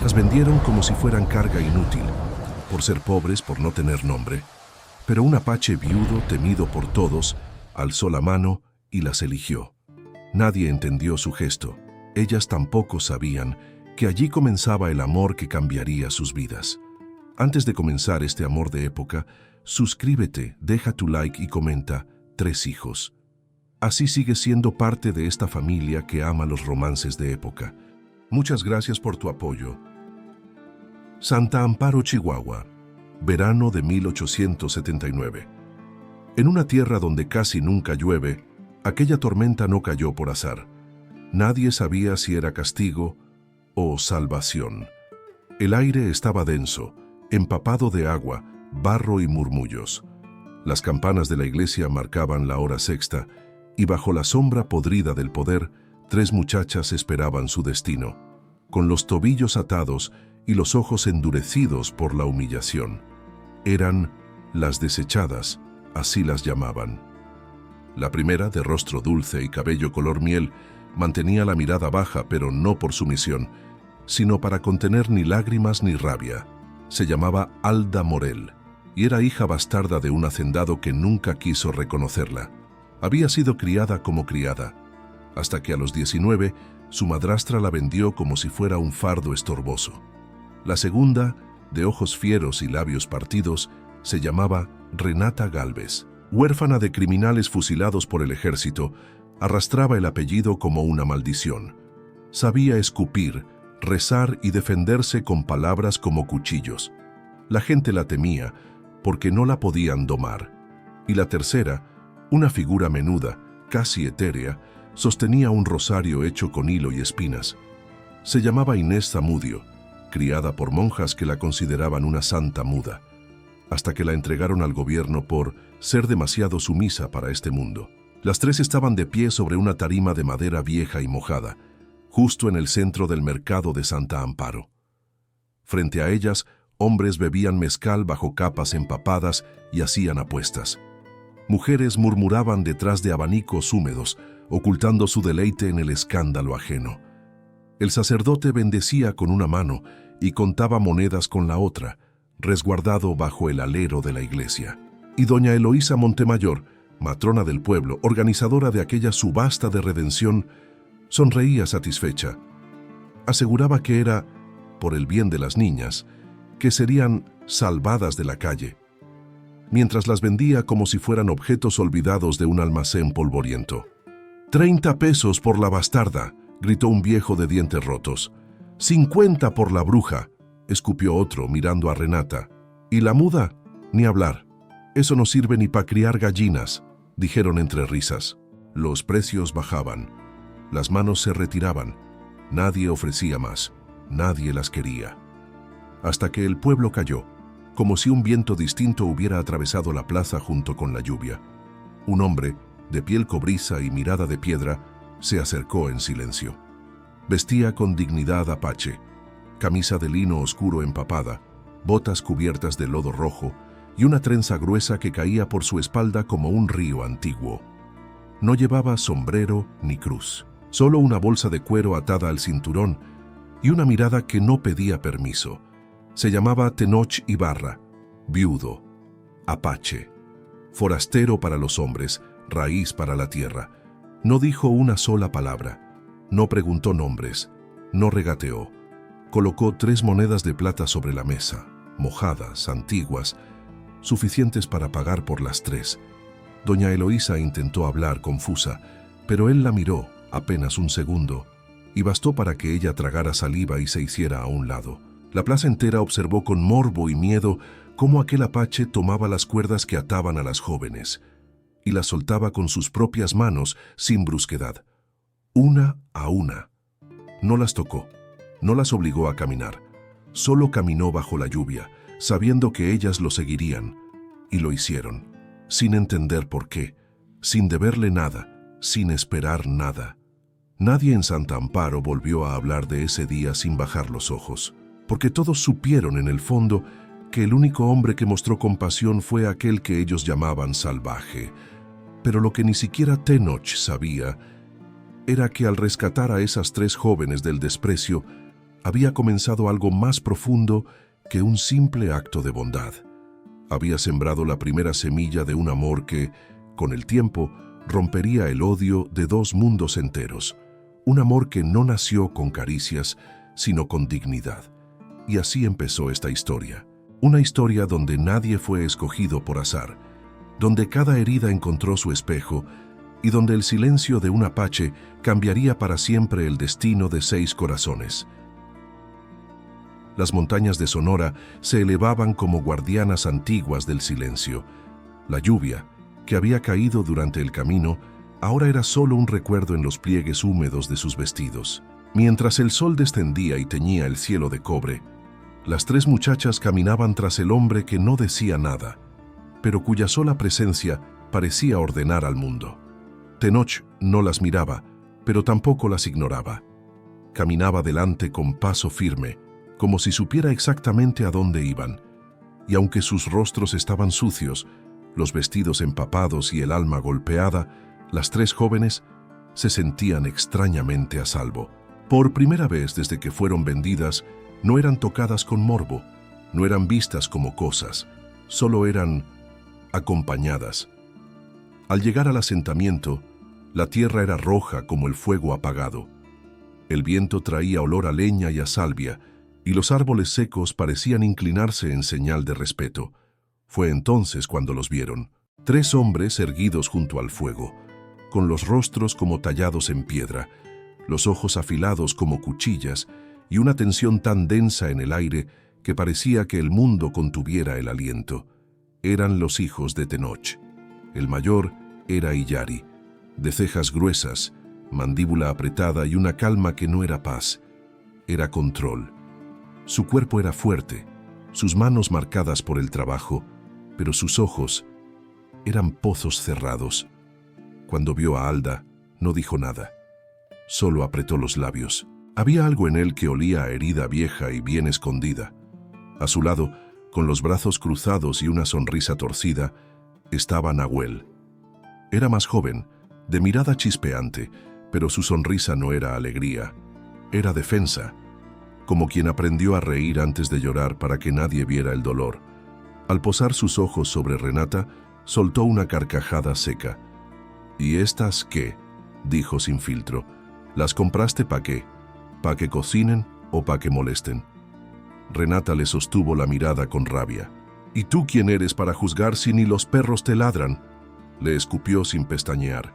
Las vendieron como si fueran carga inútil, por ser pobres, por no tener nombre. Pero un apache viudo, temido por todos, alzó la mano y las eligió. Nadie entendió su gesto. Ellas tampoco sabían que allí comenzaba el amor que cambiaría sus vidas. Antes de comenzar este amor de época, suscríbete, deja tu like y comenta 3 hijos. Así sigues siendo parte de esta familia que ama los romances de época. Muchas gracias por tu apoyo. Santa Amparo, Chihuahua, verano de 1879. En una tierra donde casi nunca llueve, aquella tormenta no cayó por azar. Nadie sabía si era castigo o salvación. El aire estaba denso, empapado de agua, barro y murmullos. Las campanas de la iglesia marcaban la hora sexta, y bajo la sombra podrida del poder, 3 muchachas esperaban su destino, con los tobillos atados y los ojos endurecidos por la humillación. Eran las desechadas, así las llamaban. La primera, de rostro dulce y cabello color miel, mantenía la mirada baja, pero no por sumisión, sino para contener ni lágrimas ni rabia. Se llamaba Alda Morel, y era hija bastarda de un hacendado que nunca quiso reconocerla. Había sido criada como criada, hasta que a los 19 su madrastra la vendió como si fuera un fardo estorboso. La segunda, de ojos fieros y labios partidos, se llamaba Renata Gálvez. Huérfana de criminales fusilados por el ejército, arrastraba el apellido como una maldición. Sabía escupir, rezar y defenderse con palabras como cuchillos. La gente la temía porque no la podían domar. Y la tercera, una figura menuda, casi etérea, sostenía un rosario hecho con hilo y espinas. Se llamaba Inés Zamudio, criada por monjas que la consideraban una santa muda, hasta que la entregaron al gobierno por ser demasiado sumisa para este mundo. Las 3 estaban de pie sobre una tarima de madera vieja y mojada, justo en el centro del mercado de Santa Amparo. Frente a ellas, hombres bebían mezcal bajo capas empapadas y hacían apuestas. Mujeres murmuraban detrás de abanicos húmedos, ocultando su deleite en el escándalo ajeno. El sacerdote bendecía con una mano y contaba monedas con la otra, resguardado bajo el alero de la iglesia. Y doña Eloísa Montemayor, matrona del pueblo, organizadora de aquella subasta de redención, sonreía satisfecha. Aseguraba que era, por el bien de las niñas, que serían salvadas de la calle, mientras las vendía como si fueran objetos olvidados de un almacén polvoriento. 30 pesos por la bastarda, gritó un viejo de dientes rotos. 50 por la bruja, escupió otro mirando a Renata. ¿Y la muda? Ni hablar. Eso no sirve ni para criar gallinas, dijeron entre risas. Los precios bajaban. Las manos se retiraban. Nadie ofrecía más. Nadie las quería. Hasta que el pueblo cayó, como si un viento distinto hubiera atravesado la plaza junto con la lluvia. Un hombre, de piel cobriza y mirada de piedra, se acercó en silencio. Vestía con dignidad apache, camisa de lino oscuro empapada, botas cubiertas de lodo rojo y una trenza gruesa que caía por su espalda como un río antiguo. No llevaba sombrero ni cruz, solo una bolsa de cuero atada al cinturón y una mirada que no pedía permiso. Se llamaba Tenoch Ibarra, viudo, apache, forastero para los hombres, raíz para la tierra. No dijo una sola palabra, no preguntó nombres, no regateó. Colocó 3 monedas de plata sobre la mesa, mojadas, antiguas, suficientes para pagar por las 3. Doña Eloísa intentó hablar confusa, pero él la miró apenas un segundo, y bastó para que ella tragara saliva y se hiciera a un lado. La plaza entera observó con morbo y miedo cómo aquel apache tomaba las cuerdas que ataban a las jóvenes y las soltaba con sus propias manos sin brusquedad, una a una. No las tocó, no las obligó a caminar, solo caminó bajo la lluvia, sabiendo que ellas lo seguirían, y lo hicieron, sin entender por qué, sin deberle nada, sin esperar nada. Nadie en Santa Amparo volvió a hablar de ese día sin bajar los ojos, porque todos supieron en el fondo que el único hombre que mostró compasión fue aquel que ellos llamaban salvaje. Pero lo que ni siquiera Tenoch sabía era que al rescatar a esas 3 jóvenes del desprecio, había comenzado algo más profundo que un simple acto de bondad. Había sembrado la primera semilla de un amor que, con el tiempo, rompería el odio de dos mundos enteros. Un amor que no nació con caricias, sino con dignidad. Y así empezó esta historia. Una historia donde nadie fue escogido por azar, donde cada herida encontró su espejo y donde el silencio de un apache cambiaría para siempre el destino de 6 corazones. Las montañas de Sonora se elevaban como guardianas antiguas del silencio. La lluvia, que había caído durante el camino, ahora era solo un recuerdo en los pliegues húmedos de sus vestidos. Mientras el sol descendía y teñía el cielo de cobre, las 3 muchachas caminaban tras el hombre que no decía nada, pero cuya sola presencia parecía ordenar al mundo. Tenoch no las miraba, pero tampoco las ignoraba. Caminaba delante con paso firme, como si supiera exactamente a dónde iban, y aunque sus rostros estaban sucios, los vestidos empapados y el alma golpeada, las 3 jóvenes se sentían extrañamente a salvo. Por primera vez desde que fueron vendidas, no eran tocadas con morbo, no eran vistas como cosas, solo eran acompañadas. Al llegar al asentamiento, la tierra era roja como el fuego apagado. El viento traía olor a leña y a salvia, y los árboles secos parecían inclinarse en señal de respeto. Fue entonces cuando los vieron. 3 hombres erguidos junto al fuego, con los rostros como tallados en piedra, los ojos afilados como cuchillas y una tensión tan densa en el aire que parecía que el mundo contuviera el aliento. Eran los hijos de Tenoch. El mayor era Illari, de cejas gruesas, mandíbula apretada y una calma que no era paz, era control. Su cuerpo era fuerte, sus manos marcadas por el trabajo, pero sus ojos eran pozos cerrados. Cuando vio a Alda, no dijo nada. Solo apretó los labios. Había algo en él que olía a herida vieja y bien escondida. A su lado, con los brazos cruzados y una sonrisa torcida, estaba Nahuel. Era más joven, de mirada chispeante, pero su sonrisa no era alegría, era defensa, como quien aprendió a reír antes de llorar para que nadie viera el dolor. Al posar sus ojos sobre Renata, soltó una carcajada seca. ¿Y estas qué?, dijo sin filtro. ¿Las compraste pa' qué? ¿Pa' que cocinen o pa' que molesten? Renata le sostuvo la mirada con rabia. ¿Y tú quién eres para juzgar si ni los perros te ladran?, le escupió sin pestañear.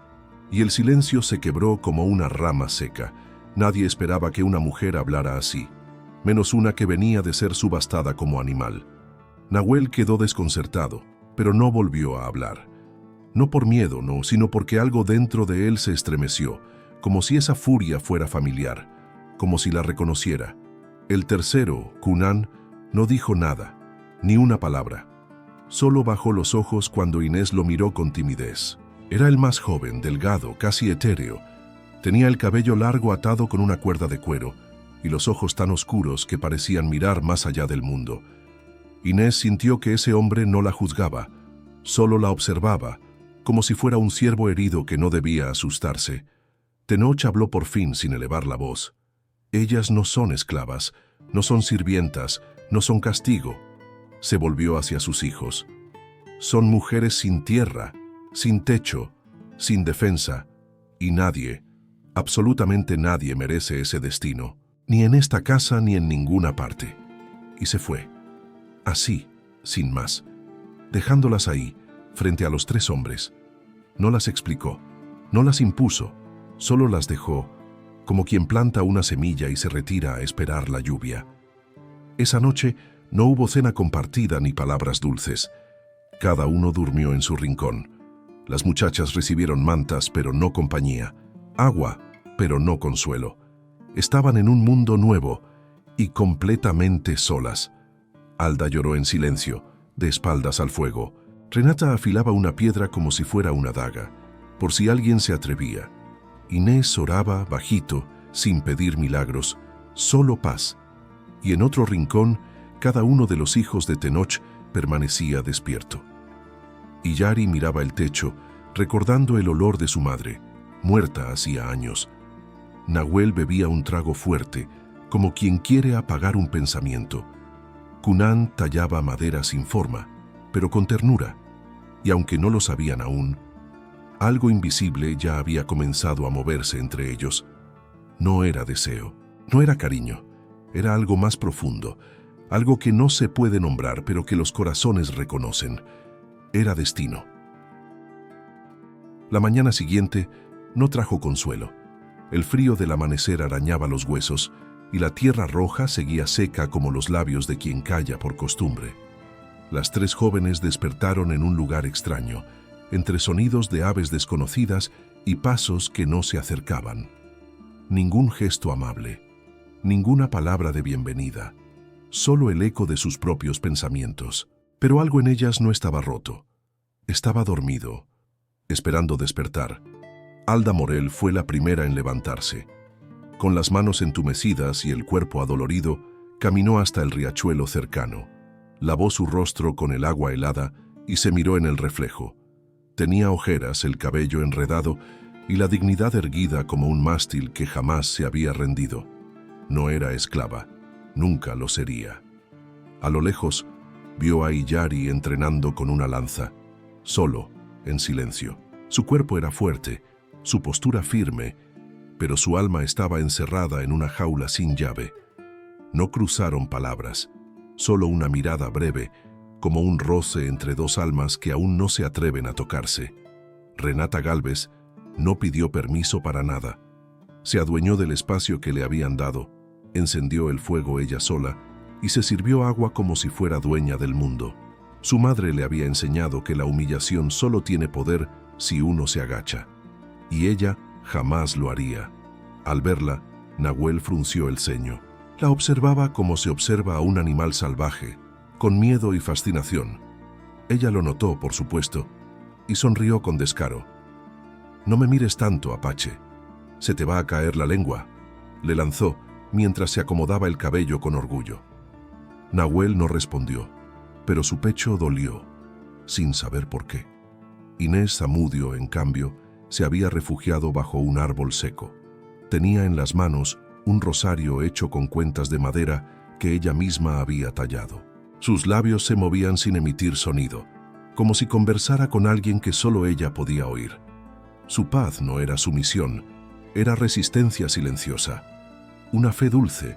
Y el silencio se quebró como una rama seca. Nadie esperaba que una mujer hablara así, menos una que venía de ser subastada como animal. Nahuel quedó desconcertado, pero no volvió a hablar. No por miedo, no, sino porque algo dentro de él se estremeció, como si esa furia fuera familiar, como si la reconociera. El tercero, Cunan, no dijo nada, ni una palabra. Solo bajó los ojos cuando Inés lo miró con timidez. Era el más joven, delgado, casi etéreo. Tenía el cabello largo atado con una cuerda de cuero y los ojos tan oscuros que parecían mirar más allá del mundo. Inés sintió que ese hombre no la juzgaba, solo la observaba, como si fuera un ciervo herido que no debía asustarse. Tenoch habló por fin sin elevar la voz. Ellas no son esclavas, no son sirvientas, no son castigo. Se volvió hacia sus hijos. Son mujeres sin tierra, sin techo, sin defensa, y nadie, absolutamente nadie merece ese destino, ni en esta casa ni en ninguna parte. Y se fue, así, sin más, dejándolas ahí, frente a los 3 hombres. No las explicó, no las impuso, solo las dejó, como quien planta una semilla y se retira a esperar la lluvia. Esa noche no hubo cena compartida ni palabras dulces. Cada uno durmió en su rincón. Las muchachas recibieron mantas, pero no compañía, agua, pero no consuelo. Estaban en un mundo nuevo y completamente solas. Alda lloró en silencio, de espaldas al fuego. Renata afilaba una piedra como si fuera una daga, por si alguien se atrevía. Inés oraba bajito, sin pedir milagros, solo paz. Y en otro rincón, cada uno de los hijos de Tenoch permanecía despierto. Illari miraba el techo, recordando el olor de su madre, muerta hacía años. Nahuel bebía un trago fuerte, como quien quiere apagar un pensamiento. Cunaán tallaba madera sin forma, pero con ternura, y aunque no lo sabían aún, algo invisible ya había comenzado a moverse entre ellos. No era deseo, no era cariño, era algo más profundo, algo que no se puede nombrar, pero que los corazones reconocen. Era destino. La mañana siguiente no trajo consuelo. El frío del amanecer arañaba los huesos y la tierra roja seguía seca como los labios de quien calla por costumbre. Las tres jóvenes despertaron en un lugar extraño, entre sonidos de aves desconocidas y pasos que no se acercaban. Ningún gesto amable, ninguna palabra de bienvenida, solo el eco de sus propios pensamientos. Pero algo en ellas no estaba roto. Estaba dormido, esperando despertar. Alda Morel fue la primera en levantarse. Con las manos entumecidas y el cuerpo adolorido, caminó hasta el riachuelo cercano. Lavó su rostro con el agua helada y se miró en el reflejo. Tenía ojeras, el cabello enredado y la dignidad erguida como un mástil que jamás se había rendido. No era esclava, nunca lo sería. A lo lejos, vio a Illari entrenando con una lanza, solo, en silencio. Su cuerpo era fuerte, su postura firme, pero su alma estaba encerrada en una jaula sin llave. No cruzaron palabras, solo una mirada breve, como un roce entre dos almas que aún no se atreven a tocarse. Renata Gálvez no pidió permiso para nada. Se adueñó del espacio que le habían dado, encendió el fuego ella sola y se sirvió agua como si fuera dueña del mundo. Su madre le había enseñado que la humillación solo tiene poder si uno se agacha, y ella jamás lo haría. Al verla, Nahuel frunció el ceño. La observaba como se observa a un animal salvaje, con miedo y fascinación. Ella lo notó, por supuesto, y sonrió con descaro. «No me mires tanto, Apache. Se te va a caer la lengua», le lanzó mientras se acomodaba el cabello con orgullo. Nahuel no respondió, pero su pecho dolió, sin saber por qué. Inés Zamudio, en cambio, se había refugiado bajo un árbol seco. Tenía en las manos un rosario hecho con cuentas de madera que ella misma había tallado. Sus labios se movían sin emitir sonido, como si conversara con alguien que solo ella podía oír. Su paz no era sumisión, era resistencia silenciosa, una fe dulce,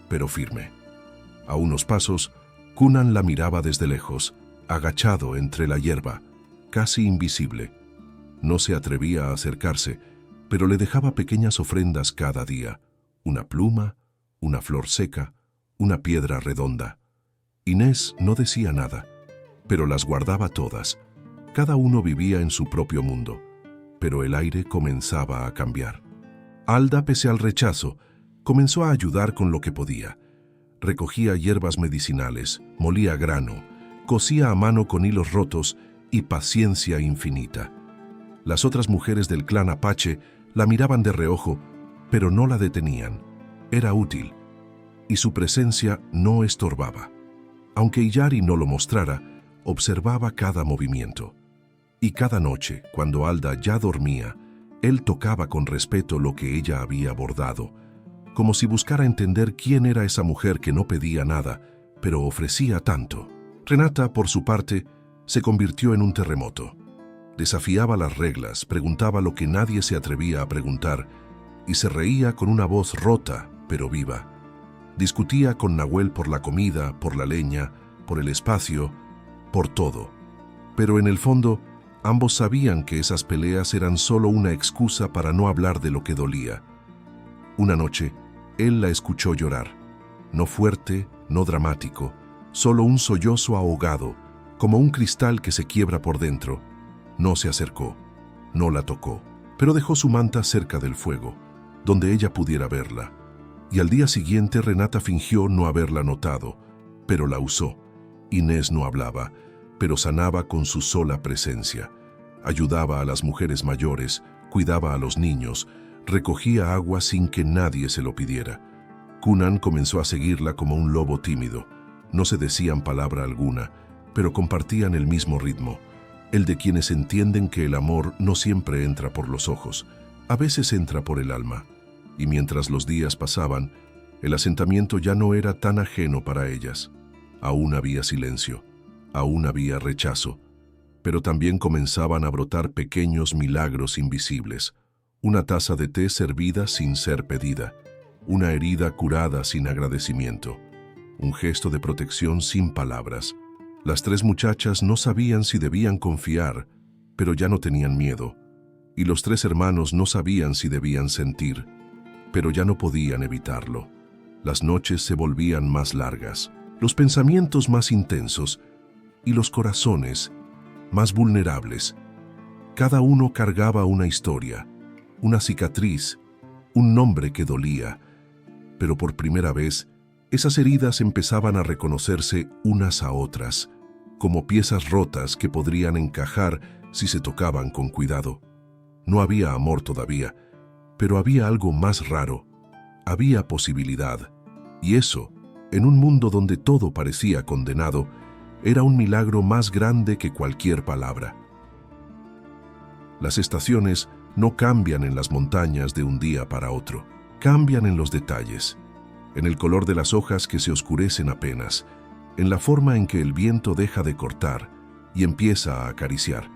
pero firme. A unos pasos, Cunaán la miraba desde lejos, agachado entre la hierba, casi invisible. No se atrevía a acercarse, pero le dejaba pequeñas ofrendas cada día, una pluma, una flor seca, una piedra redonda. Inés no decía nada, pero las guardaba todas. Cada uno vivía en su propio mundo, pero el aire comenzaba a cambiar. Alda, pese al rechazo, comenzó a ayudar con lo que podía. Recogía hierbas medicinales, molía grano, cosía a mano con hilos rotos y paciencia infinita. Las otras mujeres del clan Apache la miraban de reojo, pero no la detenían. Era útil, y su presencia no estorbaba. Aunque Illari no lo mostrara, observaba cada movimiento. Y cada noche, cuando Alda ya dormía, él tocaba con respeto lo que ella había bordado, como si buscara entender quién era esa mujer que no pedía nada, pero ofrecía tanto. Renata, por su parte, se convirtió en un terremoto. Desafiaba las reglas, preguntaba lo que nadie se atrevía a preguntar, y se reía con una voz rota, pero viva. Discutía con Nahuel por la comida, por la leña, por el espacio, por todo. Pero en el fondo, ambos sabían que esas peleas eran solo una excusa para no hablar de lo que dolía. Una noche, él la escuchó llorar. No fuerte, no dramático, solo un sollozo ahogado, como un cristal que se quiebra por dentro. No se acercó, no la tocó, pero dejó su manta cerca del fuego, donde ella pudiera verla. Y al día siguiente Renata fingió no haberla notado, pero la usó. Inés no hablaba, pero sanaba con su sola presencia. Ayudaba a las mujeres mayores, cuidaba a los niños, recogía agua sin que nadie se lo pidiera. Cunaán comenzó a seguirla como un lobo tímido. No se decían palabra alguna, pero compartían el mismo ritmo, el de quienes entienden que el amor no siempre entra por los ojos, a veces entra por el alma. Y mientras los días pasaban, El asentamiento ya no era tan ajeno para ellas. Aún había silencio, aún había rechazo, pero también comenzaban a brotar pequeños milagros invisibles. Una taza de té servida sin ser pedida, una herida curada sin agradecimiento, un gesto de protección sin palabras. Las tres muchachas no sabían si debían confiar, pero ya no tenían miedo, y los tres hermanos no sabían si debían sentir, pero ya no podían evitarlo. Las noches se volvían más largas, los pensamientos más intensos y los corazones más vulnerables. Cada uno cargaba una historia, una cicatriz, un nombre que dolía, pero por primera vez esas heridas empezaban a reconocerse unas a otras, como piezas rotas que podrían encajar si se tocaban con cuidado. No había amor todavía, pero había algo más raro. Había posibilidad, y eso, en un mundo donde todo parecía condenado, era un milagro más grande que cualquier palabra. Las estaciones no cambian en las montañas de un día para otro, cambian en los detalles, en el color de las hojas que se oscurecen apenas, en la forma en que el viento deja de cortar y empieza a acariciar.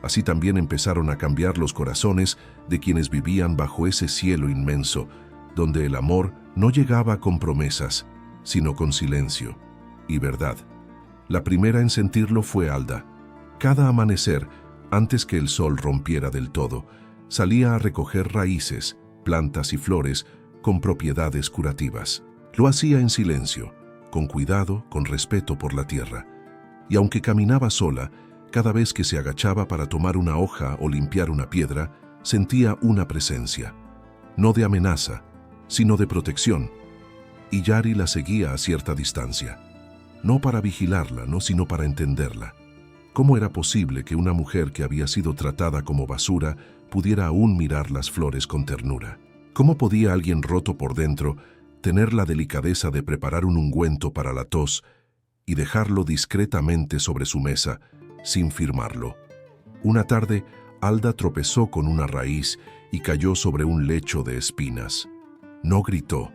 Así también empezaron a cambiar los corazones de quienes vivían bajo ese cielo inmenso, donde el amor no llegaba con promesas, sino con silencio y verdad. La primera en sentirlo fue Alda. Cada amanecer, antes que el sol rompiera del todo, salía a recoger raíces, plantas y flores con propiedades curativas. Lo hacía en silencio, con cuidado, con respeto por la tierra. Y aunque caminaba sola, cada vez que se agachaba para tomar una hoja o limpiar una piedra, sentía una presencia, no de amenaza, sino de protección. Y Yari la seguía a cierta distancia, no para vigilarla, no, sino para entenderla. ¿Cómo era posible que una mujer que había sido tratada como basura pudiera aún mirar las flores con ternura? ¿Cómo podía alguien roto por dentro tener la delicadeza de preparar un ungüento para la tos y dejarlo discretamente sobre su mesa, sin firmarlo? Una tarde, Alda tropezó con una raíz y cayó sobre un lecho de espinas. No gritó,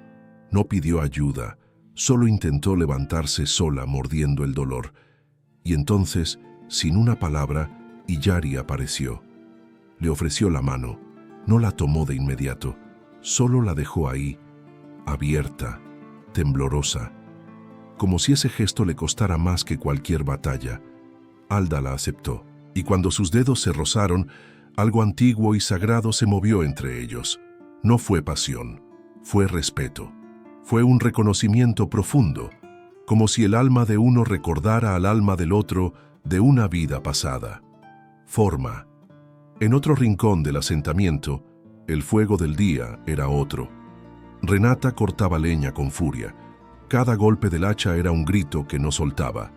no pidió ayuda, solo intentó levantarse sola mordiendo el dolor. Y entonces, sin una palabra, Iyari apareció. Le ofreció la mano, no la tomó de inmediato, solo la dejó ahí, abierta, temblorosa, como si ese gesto le costara más que cualquier batalla. Alda la aceptó, y cuando sus dedos se rozaron, algo antiguo y sagrado se movió entre ellos. No fue pasión, fue respeto. Fue un reconocimiento profundo, como si el alma de uno recordara al alma del otro de una vida pasada. Forma. En otro rincón del asentamiento, el fuego del día era otro. Renata cortaba leña con furia. Cada golpe del hacha era un grito que no soltaba.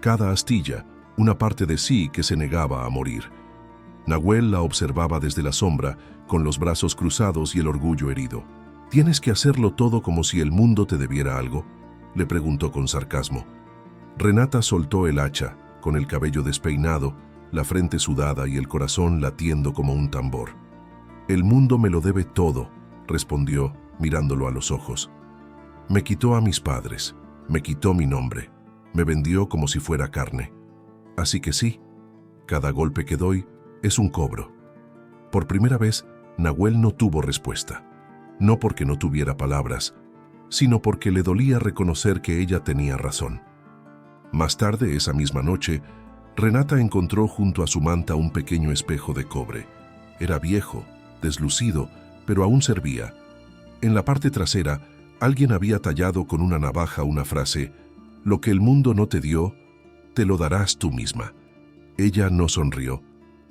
Cada astilla, una parte de sí que se negaba a morir. Nahuel la observaba desde la sombra, con los brazos cruzados y el orgullo herido. ¿Tienes que hacerlo todo como si el mundo te debiera algo?, le preguntó con sarcasmo. Renata soltó el hacha, con el cabello despeinado, la frente sudada y el corazón latiendo como un tambor. El mundo me lo debe todo, respondió, mirándolo a los ojos. Me quitó a mis padres, me quitó mi nombre, me vendió como si fuera carne. Así que sí, cada golpe que doy es un cobro. Por primera vez, Nahuel no tuvo respuesta. No porque no tuviera palabras, sino porque le dolía reconocer que ella tenía razón. Más tarde, esa misma noche, Renata encontró junto a su manta un pequeño espejo de cobre. Era viejo, deslucido, pero aún servía. En la parte trasera, alguien había tallado con una navaja una frase: «Lo que el mundo no te dio, te lo darás tú misma». Ella no sonrió,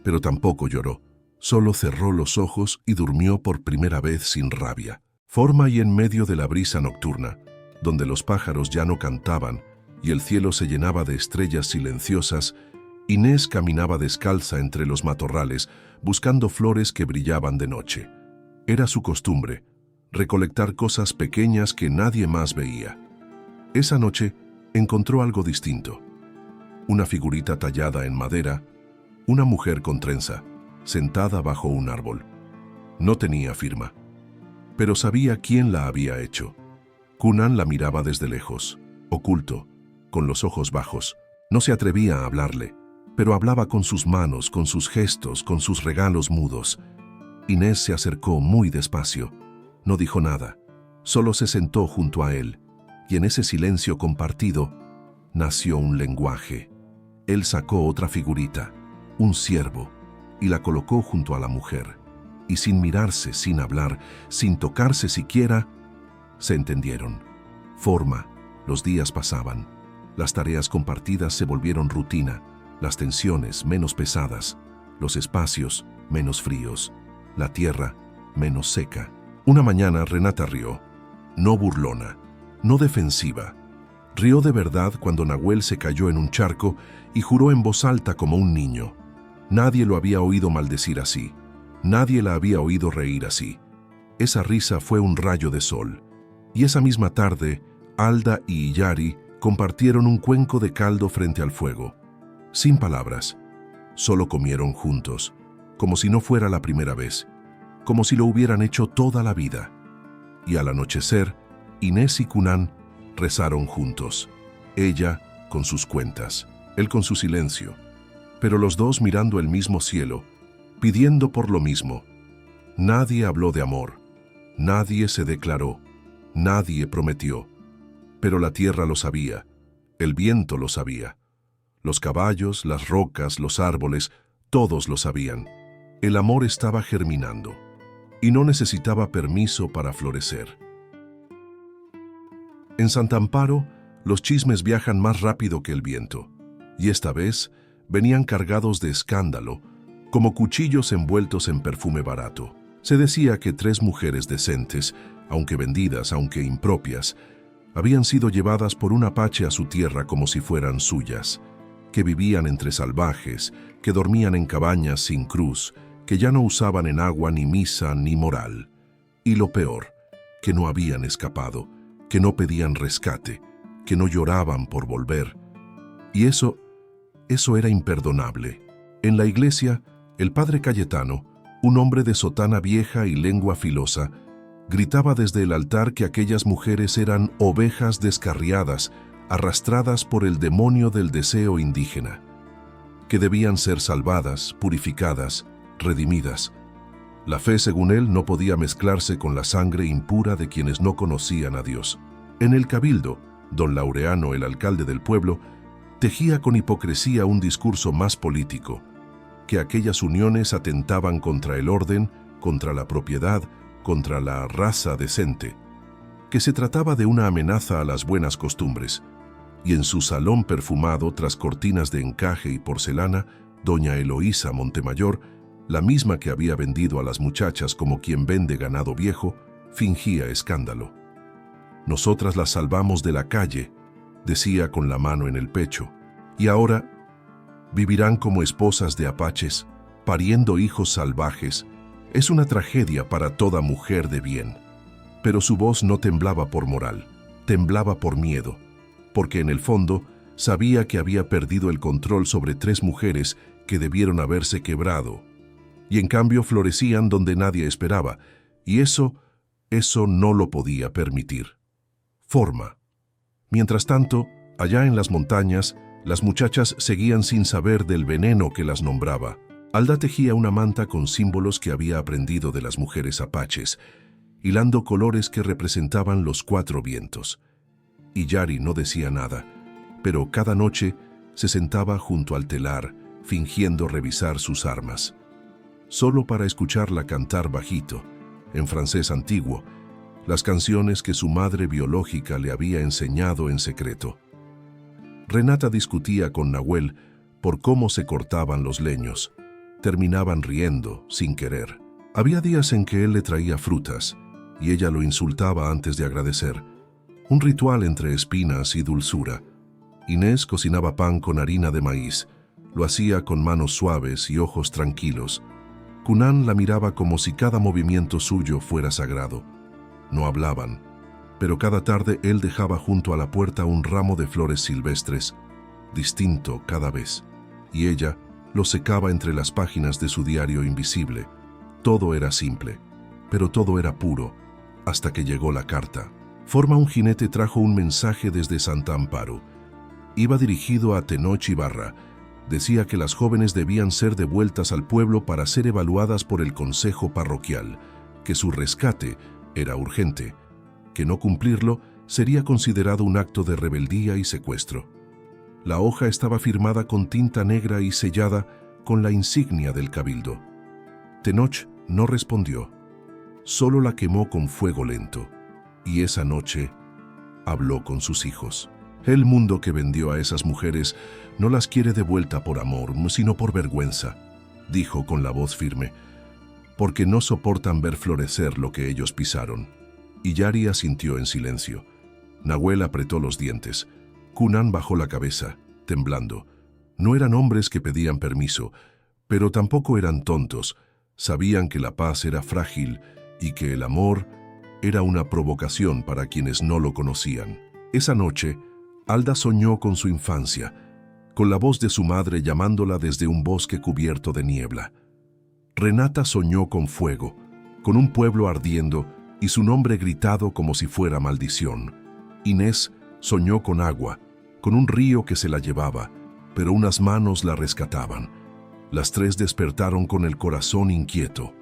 pero tampoco lloró. Solo cerró los ojos y durmió por primera vez sin rabia. Forma y en medio de la brisa nocturna, donde los pájaros ya no cantaban y el cielo se llenaba de estrellas silenciosas, Inés caminaba descalza entre los matorrales, buscando flores que brillaban de noche. Era su costumbre, recolectar cosas pequeñas que nadie más veía. Esa noche encontró algo distinto. Una figurita tallada en madera, una mujer con trenza, sentada bajo un árbol. No tenía firma, pero sabía quién la había hecho. Cunan la miraba desde lejos, oculto, con los ojos bajos. No se atrevía a hablarle, pero hablaba con sus manos, con sus gestos, con sus regalos mudos. Inés se acercó muy despacio. No dijo nada, solo se sentó junto a él, y en ese silencio compartido nació un lenguaje. Él sacó otra figurita, un ciervo, y la colocó junto a la mujer. Y sin mirarse, sin hablar, sin tocarse siquiera, se entendieron. Forma, los días pasaban. Las tareas compartidas se volvieron rutina, las tensiones menos pesadas, los espacios menos fríos, la tierra menos seca. Una mañana Renata rió, no burlona, no defensiva. Rió de verdad cuando Nahuel se cayó en un charco y juró en voz alta como un niño. Nadie lo había oído maldecir así, nadie la había oído reír así. Esa risa fue un rayo de sol. Y esa misma tarde, Alda y Iyari compartieron un cuenco de caldo frente al fuego. Sin palabras, solo comieron juntos, como si no fuera la primera vez, como si lo hubieran hecho toda la vida. Y al anochecer, Inés y Cunan rezaron juntos, ella con sus cuentas, él con su silencio, pero los dos mirando el mismo cielo, pidiendo por lo mismo. Nadie habló de amor, nadie se declaró, nadie prometió, pero la tierra lo sabía, el viento lo sabía, los caballos, las rocas, los árboles, todos lo sabían. El amor estaba germinando y no necesitaba permiso para florecer. En Santa Amparo, los chismes viajan más rápido que el viento, y esta vez venían cargados de escándalo, como cuchillos envueltos en perfume barato. Se decía que 3 mujeres decentes, aunque vendidas, aunque impropias, habían sido llevadas por un apache a su tierra como si fueran suyas, que vivían entre salvajes, que dormían en cabañas sin cruz, que ya no usaban enagua ni misa ni moral. Y lo peor, que no habían escapado, que no pedían rescate, que no lloraban por volver. Y eso era imperdonable. En la iglesia, el padre Cayetano, un hombre de sotana vieja y lengua filosa, gritaba desde el altar que aquellas mujeres eran ovejas descarriadas, arrastradas por el demonio del deseo indígena, que debían ser salvadas, purificadas, redimidas. La fe, según él, no podía mezclarse con la sangre impura de quienes no conocían a Dios. En el cabildo, don Laureano, el alcalde del pueblo, tejía con hipocresía un discurso más político, que aquellas uniones atentaban contra el orden, contra la propiedad, contra la raza decente, que se trataba de una amenaza a las buenas costumbres. Y en su salón perfumado, tras cortinas de encaje y porcelana, doña Eloísa Montemayor, la misma que había vendido a las muchachas como quien vende ganado viejo, fingía escándalo. «Nosotras las salvamos de la calle», decía con la mano en el pecho, «y ahora vivirán como esposas de apaches, pariendo hijos salvajes. Es una tragedia para toda mujer de bien». Pero su voz no temblaba por moral, temblaba por miedo, porque en el fondo sabía que había perdido el control sobre 3 mujeres que debieron haberse quebrado, y en cambio florecían donde nadie esperaba, y eso no lo podía permitir. Forma. Mientras tanto, allá en las montañas, las muchachas seguían sin saber del veneno que las nombraba. Alda tejía una manta con símbolos que había aprendido de las mujeres apaches, hilando colores que representaban los 4 vientos. Iyari no decía nada, pero cada noche se sentaba junto al telar, fingiendo revisar sus armas, solo para escucharla cantar bajito, en francés antiguo, las canciones que su madre biológica le había enseñado en secreto. Renata discutía con Nahuel por cómo se cortaban los leños. Terminaban riendo, sin querer. Había días en que él le traía frutas, y ella lo insultaba antes de agradecer. Un ritual entre espinas y dulzura. Inés cocinaba pan con harina de maíz. Lo hacía con manos suaves y ojos tranquilos. Cunan la miraba como si cada movimiento suyo fuera sagrado. No hablaban, pero cada tarde él dejaba junto a la puerta un ramo de flores silvestres, distinto cada vez, y ella lo secaba entre las páginas de su diario invisible. Todo era simple, pero todo era puro, hasta que llegó la carta. Forma un jinete trajo un mensaje desde Santa Amparo. Iba dirigido a Tenoch Ibarra. Decía que las jóvenes debían ser devueltas al pueblo para ser evaluadas por el consejo parroquial, que su rescate era urgente, que no cumplirlo sería considerado un acto de rebeldía y secuestro. La hoja estaba firmada con tinta negra y sellada con la insignia del cabildo. Tenoch no respondió, solo la quemó con fuego lento, y esa noche habló con sus hijos. El mundo que vendió a esas mujeres no las quiere de vuelta por amor, sino por vergüenza, dijo con la voz firme, porque no soportan ver florecer lo que ellos pisaron. Y Yari asintió en silencio. Nahuel apretó los dientes. Cunan bajó la cabeza, temblando. No eran hombres que pedían permiso, pero tampoco eran tontos. Sabían que la paz era frágil y que el amor era una provocación para quienes no lo conocían. Esa noche, Alda soñó con su infancia, con la voz de su madre llamándola desde un bosque cubierto de niebla. Renata soñó con fuego, con un pueblo ardiendo y su nombre gritado como si fuera maldición. Inés soñó con agua, con un río que se la llevaba, pero unas manos la rescataban. Las tres despertaron con el corazón inquieto.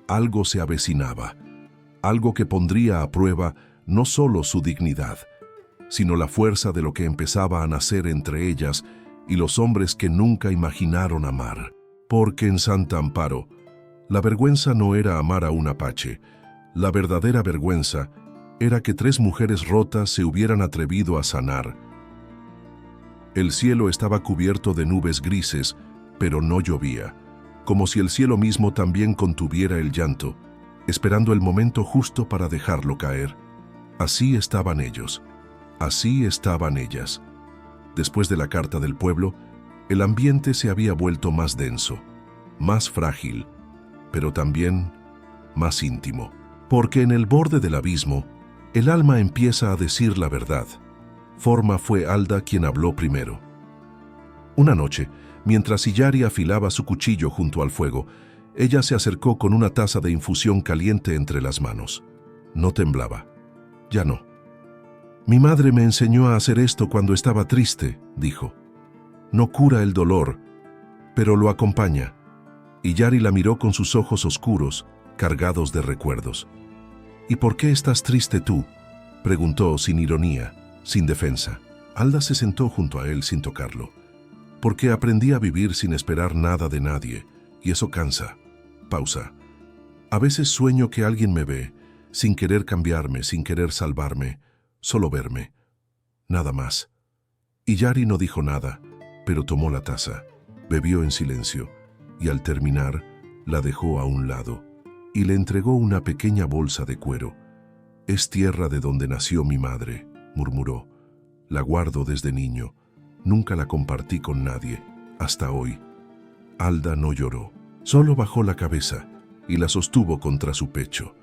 Algo se avecinaba, algo que pondría a prueba no solo su dignidad, sino la fuerza de lo que empezaba a nacer entre ellas y los hombres que nunca imaginaron amar. Porque en Santa Amparo, la vergüenza no era amar a un apache. La verdadera vergüenza era que tres mujeres rotas se hubieran atrevido a sanar. El cielo estaba cubierto de nubes grises, pero no llovía, como si el cielo mismo también contuviera el llanto, esperando el momento justo para dejarlo caer. Así estaban ellos. Así estaban ellas. Después de la carta del pueblo, el ambiente se había vuelto más denso, más frágil, pero también más íntimo. Porque en el borde del abismo, el alma empieza a decir la verdad. Forma fue Alda quien habló primero. Una noche, mientras Illari afilaba su cuchillo junto al fuego, ella se acercó con una taza de infusión caliente entre las manos. No temblaba. Ya no. Mi madre me enseñó a hacer esto cuando estaba triste, dijo. No cura el dolor, pero lo acompaña. Illari la miró con sus ojos oscuros, cargados de recuerdos. ¿Y por qué estás triste tú?, preguntó sin ironía, sin defensa. Alda se sentó junto a él sin tocarlo. Porque aprendí a vivir sin esperar nada de nadie, y eso cansa. Pausa. A veces sueño que alguien me ve, sin querer cambiarme, sin querer salvarme, solo verme. Nada más. Illari no dijo nada, pero tomó la taza, bebió en silencio, y al terminar, la dejó a un lado, y le entregó una pequeña bolsa de cuero. «Es tierra de donde nació mi madre», murmuró. «La guardo desde niño. Nunca la compartí con nadie, hasta hoy». Alda no lloró, solo bajó la cabeza y la sostuvo contra su pecho.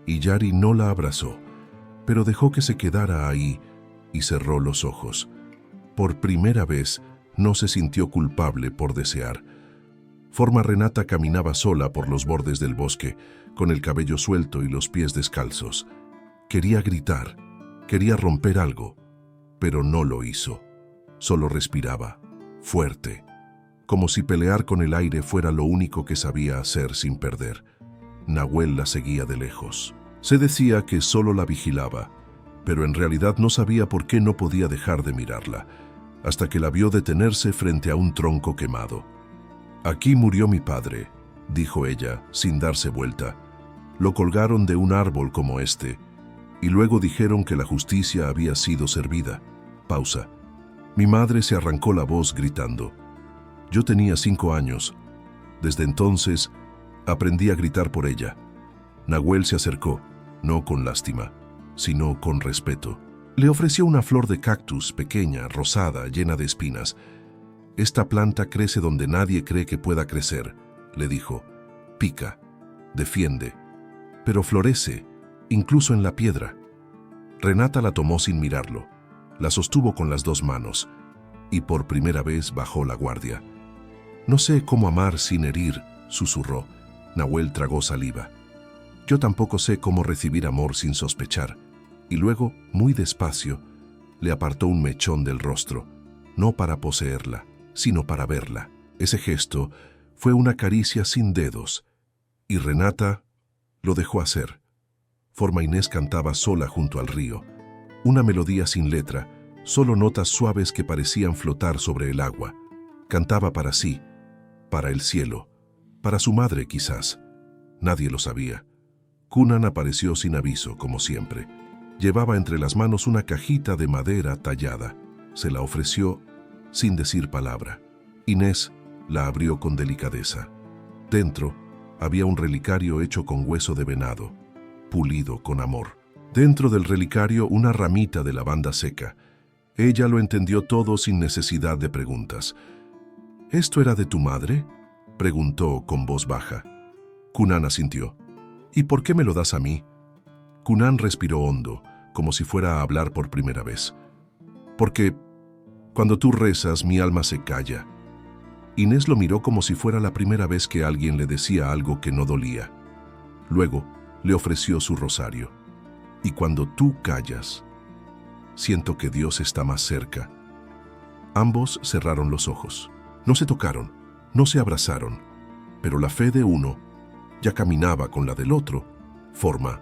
Illari no la abrazó, pero dejó que se quedara ahí y cerró los ojos. Por primera vez no se sintió culpable por desear. Forma Renata caminaba sola por los bordes del bosque, con el cabello suelto y los pies descalzos. Quería gritar, quería romper algo, pero no lo hizo. Solo respiraba, fuerte, como si pelear con el aire fuera lo único que sabía hacer sin perder. Nahuel la seguía de lejos. Se decía que solo la vigilaba, pero en realidad no sabía por qué no podía dejar de mirarla, hasta que la vio detenerse frente a un tronco quemado. «Aquí murió mi padre», dijo ella, sin darse vuelta. «Lo colgaron de un árbol como este, y luego dijeron que la justicia había sido servida». Pausa. Mi madre se arrancó la voz gritando. Yo tenía 5 años. Desde entonces, aprendí a gritar por ella. Nahuel se acercó, no con lástima, sino con respeto. Le ofreció una flor de cactus pequeña, rosada, llena de espinas. «Esta planta crece donde nadie cree que pueda crecer», le dijo. «Pica, defiende, pero florece, incluso en la piedra». Renata la tomó sin mirarlo, la sostuvo con las 2 manos, y por primera vez bajó la guardia. «No sé cómo amar sin herir», susurró. Nahuel tragó saliva. «Yo tampoco sé cómo recibir amor sin sospechar». y luego, muy despacio, le apartó un mechón del rostro, no para poseerla, sino para verla. Ese gesto fue una caricia sin dedos, y Renata lo dejó hacer. Forma Inés cantaba sola junto al río, una melodía sin letra, solo notas suaves que parecían flotar sobre el agua. Cantaba para sí, para el cielo, para su madre quizás. Nadie lo sabía. Cunan apareció sin aviso, como siempre. Llevaba entre las manos una cajita de madera tallada. Se la ofreció sin decir palabra. Inés la abrió con delicadeza. Dentro había un relicario hecho con hueso de venado, pulido con amor. Dentro del relicario una ramita de lavanda seca. Ella lo entendió todo sin necesidad de preguntas. ¿Esto era de tu madre?, preguntó con voz baja. Cunan asintió. ¿Y por qué me lo das a mí? Cunan respiró hondo, como si fuera a hablar por primera vez. Porque cuando tú rezas, mi alma se calla. Inés lo miró como si fuera la primera vez que alguien le decía algo que no dolía. Luego le ofreció su rosario. Y cuando tú callas, siento que Dios está más cerca. Ambos cerraron los ojos. No se tocaron, no se abrazaron, pero la fe de uno ya caminaba con la del otro. Forma.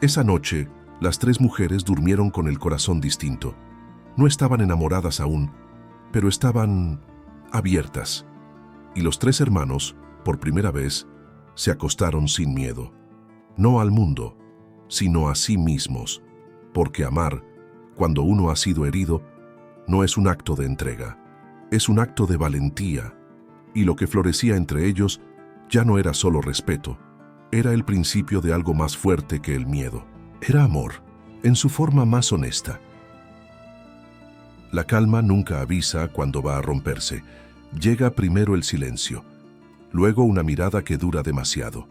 Esa noche, las tres mujeres durmieron con el corazón distinto. No estaban enamoradas aún, pero estaban abiertas. Y los tres hermanos, por primera vez, se acostaron sin miedo. No al mundo, sino a sí mismos, porque amar, cuando uno ha sido herido, no es un acto de entrega, es un acto de valentía, y lo que florecía entre ellos ya no era solo respeto, era el principio de algo más fuerte que el miedo. Era amor, en su forma más honesta. La calma nunca avisa cuando va a romperse. Llega primero el silencio, luego una mirada que dura demasiado,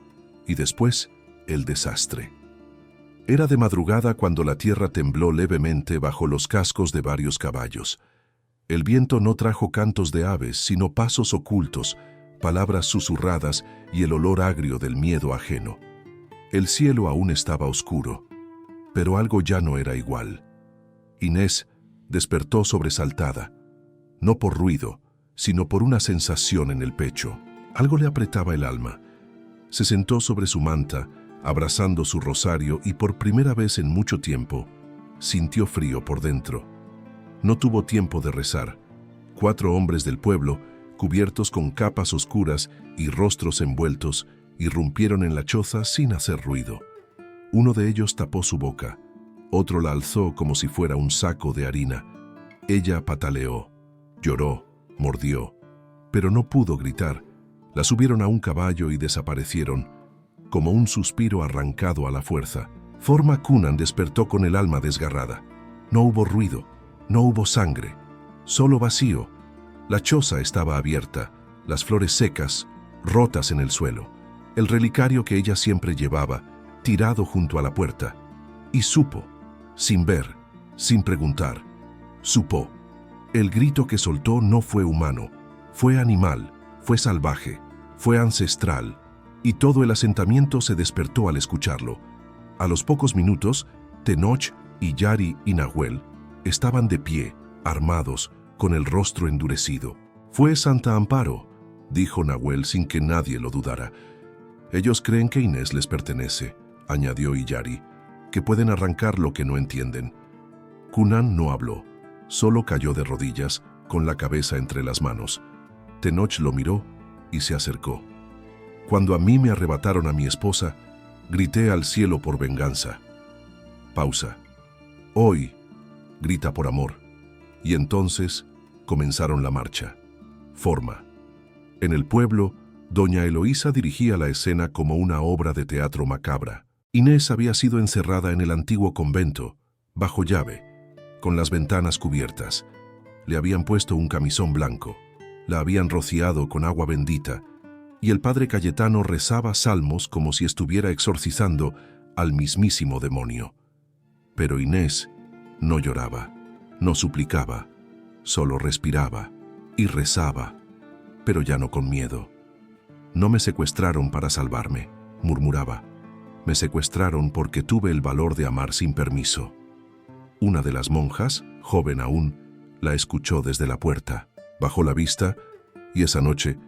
y después el desastre. Era de madrugada cuando la tierra tembló levemente bajo los cascos de varios caballos. El viento no trajo cantos de aves, sino pasos ocultos, palabras susurradas y el olor agrio del miedo ajeno. El cielo aún estaba oscuro, pero algo ya no era igual. Inés despertó sobresaltada, no por ruido, sino por una sensación en el pecho. Algo le apretaba el alma. Se sentó sobre su manta, abrazando su rosario, y por primera vez en mucho tiempo sintió frío por dentro. No tuvo tiempo de rezar. 4 hombres del pueblo, cubiertos con capas oscuras y rostros envueltos, irrumpieron en la choza sin hacer ruido. Uno de ellos tapó su boca, otro la alzó como si fuera un saco de harina. Ella pataleó, lloró, mordió, pero no pudo gritar. La subieron a un caballo y desaparecieron, como un suspiro arrancado a la fuerza. Forma Cunan despertó con el alma desgarrada. No hubo ruido, no hubo sangre, solo vacío. La choza estaba abierta, las flores secas, rotas en el suelo, el relicario que ella siempre llevaba, tirado junto a la puerta. Y supo, sin ver, sin preguntar, supo. El grito que soltó no fue humano, fue animal, fue salvaje, fue ancestral, y todo el asentamiento se despertó al escucharlo. A los pocos minutos, Tenoch y Yari y Nahuel estaban de pie, armados, con el rostro endurecido. «Fue Santa Amparo», dijo Nahuel sin que nadie lo dudara. «Ellos creen que Inés les pertenece», añadió Yari, «que pueden arrancar lo que no entienden». Cunan no habló, solo cayó de rodillas, con la cabeza entre las manos. Tenoch lo miró y se acercó. «Cuando a mí me arrebataron a mi esposa, grité al cielo por venganza». Pausa. «Hoy», grita por amor. Y entonces comenzaron la marcha. Forma. En el pueblo, doña Eloísa dirigía la escena como una obra de teatro macabra. Inés había sido encerrada en el antiguo convento, bajo llave, con las ventanas cubiertas. Le habían puesto un camisón blanco, la habían rociado con agua bendita, y el padre Cayetano rezaba salmos como si estuviera exorcizando al mismísimo demonio. Pero Inés no lloraba, no suplicaba, solo respiraba y rezaba, pero ya no con miedo. «No me secuestraron para salvarme», murmuraba. Me secuestraron porque tuve el valor de amar sin permiso. Una de las monjas, joven aún, la escuchó desde la puerta, bajó la vista y esa noche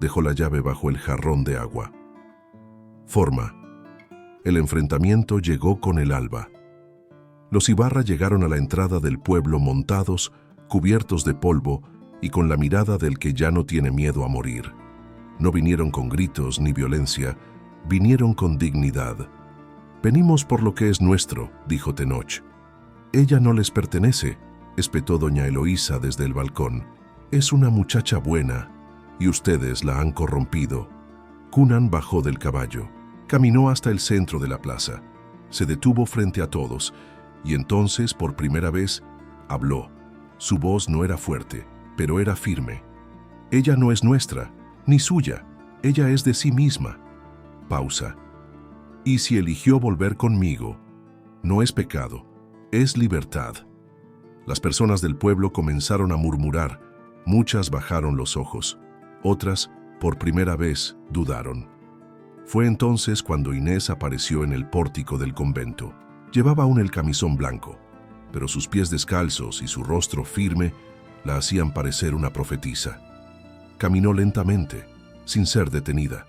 dejó la llave bajo el jarrón de agua. Forma. El enfrentamiento llegó con el alba. Los Ibarra llegaron a la entrada del pueblo montados, cubiertos de polvo y con la mirada del que ya no tiene miedo a morir. No vinieron con gritos ni violencia, vinieron con dignidad. «Venimos por lo que es nuestro», dijo Tenoch. «Ella no les pertenece», espetó doña Eloísa desde el balcón. «Es una muchacha buena, y ustedes la han corrompido». Cunan bajó del caballo, caminó hasta el centro de la plaza, se detuvo frente a todos, y entonces, por primera vez, habló. Su voz no era fuerte, pero era firme. «Ella no es nuestra, ni suya, ella es de sí misma». Pausa. «Y si eligió volver conmigo, no es pecado, es libertad». Las personas del pueblo comenzaron a murmurar, muchas bajaron los ojos, otras, por primera vez, dudaron. Fue entonces cuando Inés apareció en el pórtico del convento. Llevaba aún el camisón blanco, pero sus pies descalzos y su rostro firme la hacían parecer una profetisa. Caminó lentamente, sin ser detenida.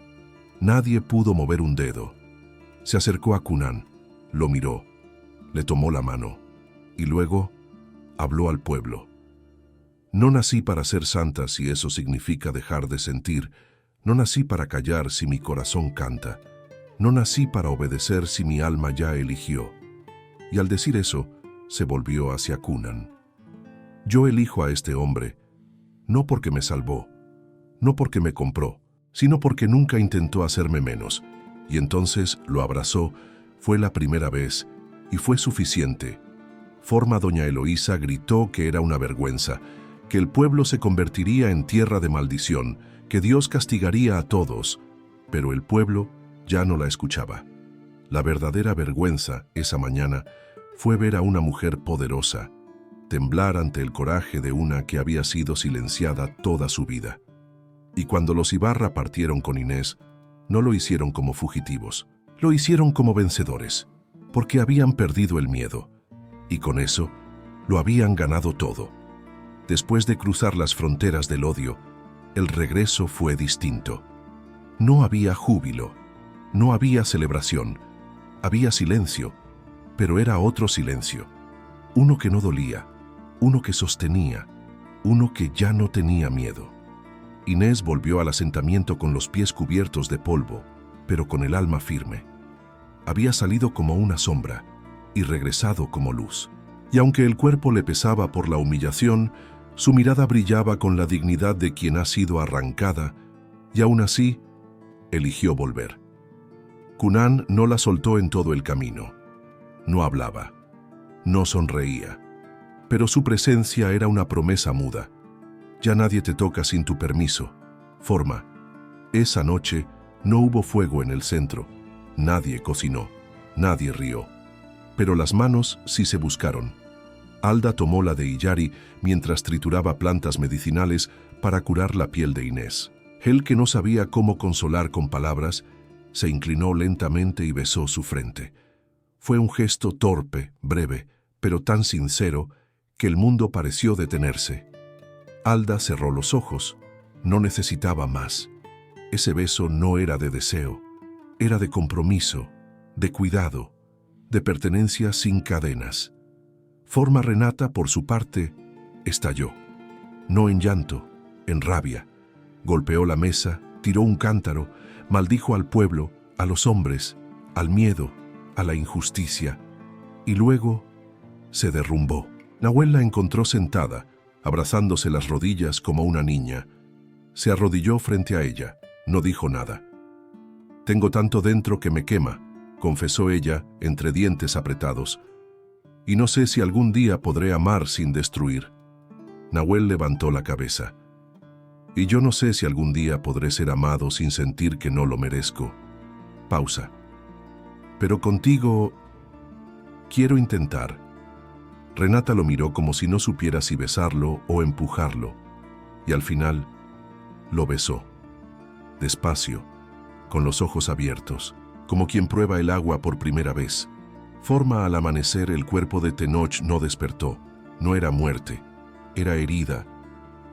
Nadie pudo mover un dedo. Se acercó a Cunan, lo miró, le tomó la mano y luego habló al pueblo. «No nací para ser santa si eso significa dejar de sentir. No nací para callar si mi corazón canta. No nací para obedecer si mi alma ya eligió». Y al decir eso, se volvió hacia Cunan. «Yo elijo a este hombre, no porque me salvó, no porque me compró, sino porque nunca intentó hacerme menos». Y entonces lo abrazó, fue la primera vez, y fue suficiente. Forma doña Eloísa gritó que era una vergüenza, que el pueblo se convertiría en tierra de maldición, que Dios castigaría a todos, pero el pueblo ya no la escuchaba. La verdadera vergüenza esa mañana fue ver a una mujer poderosa, temblar ante el coraje de una que había sido silenciada toda su vida. Y cuando los Ibarra partieron con Inés, no lo hicieron como fugitivos, lo hicieron como vencedores, porque habían perdido el miedo, y con eso lo habían ganado todo. Después de cruzar las fronteras del odio, el regreso fue distinto. No había júbilo, no había celebración, había silencio, pero era otro silencio, uno que no dolía, uno que sostenía, uno que ya no tenía miedo. Inés volvió al asentamiento con los pies cubiertos de polvo, pero con el alma firme. Había salido como una sombra y regresado como luz. Y aunque el cuerpo le pesaba por la humillación, su mirada brillaba con la dignidad de quien ha sido arrancada, y aún así, eligió volver. Cunan no la soltó en todo el camino. No hablaba, no sonreía, pero su presencia era una promesa muda. «Ya nadie te toca sin tu permiso. Forma». Esa noche no hubo fuego en el centro, nadie cocinó, nadie rió. Pero las manos sí se buscaron. Alda tomó la de Illari mientras trituraba plantas medicinales para curar la piel de Inés. Él, que no sabía cómo consolar con palabras, se inclinó lentamente y besó su frente. Fue un gesto torpe, breve, pero tan sincero que el mundo pareció detenerse. Alda cerró los ojos. No necesitaba más. Ese beso no era de deseo, era de compromiso, de cuidado, de pertenencia sin cadenas. Forma Renata, por su parte, estalló. No en llanto, en rabia. Golpeó la mesa, tiró un cántaro, maldijo al pueblo, a los hombres, al miedo, a la injusticia. Y luego se derrumbó. Nahuel la encontró sentada, abrazándose las rodillas como una niña. Se arrodilló frente a ella, no dijo nada. «Tengo tanto dentro que me quema», confesó ella entre dientes apretados. «Y no sé si algún día podré amar sin destruir». Nahuel levantó la cabeza. «Y yo no sé si algún día podré ser amado sin sentir que no lo merezco». Pausa. «Pero contigo quiero intentar». Renata lo miró como si no supiera si besarlo o empujarlo, y al final lo besó, despacio, con los ojos abiertos, como quien prueba el agua por primera vez. Forma, al amanecer, el cuerpo de Tenoch no despertó. No era muerte, era herida.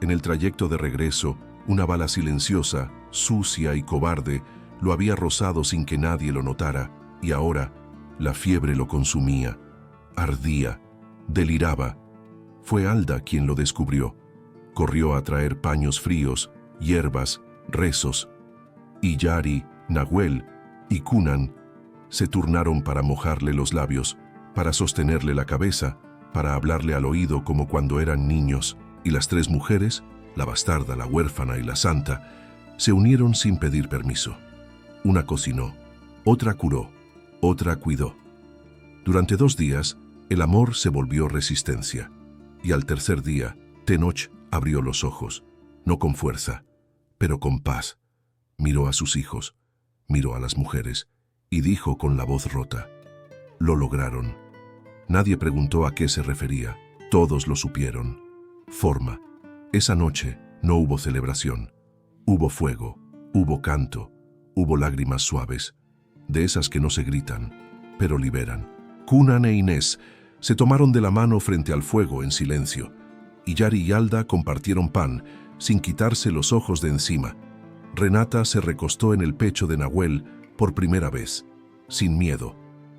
En el trayecto de regreso, una bala silenciosa, sucia y cobarde, lo había rozado sin que nadie lo notara, y ahora la fiebre lo consumía. Ardía, deliraba. Fue Alda quien lo descubrió. Corrió a traer paños fríos, hierbas, rezos. Y Yari, Nahuel y Cunan se turnaron para mojarle los labios, para sostenerle la cabeza, para hablarle al oído como cuando eran niños, y las tres mujeres, la bastarda, la huérfana y la santa, se unieron sin pedir permiso. Una cocinó, otra curó, otra cuidó. Durante 2 días, el amor se volvió resistencia, y al tercer día, Tenoch abrió los ojos, no con fuerza, pero con paz. Miró a sus hijos, miró a las mujeres, y dijo con la voz rota: «Lo lograron». Nadie preguntó a qué se refería, todos lo supieron. Forma. Esa noche no hubo celebración. Hubo fuego, hubo canto, hubo lágrimas suaves, de esas que no se gritan, pero liberan. Cunan e Inés se tomaron de la mano frente al fuego en silencio, y Yari y Alda compartieron pan, sin quitarse los ojos de encima. Renata se recostó en el pecho de Nahuel por primera vez, sin miedo,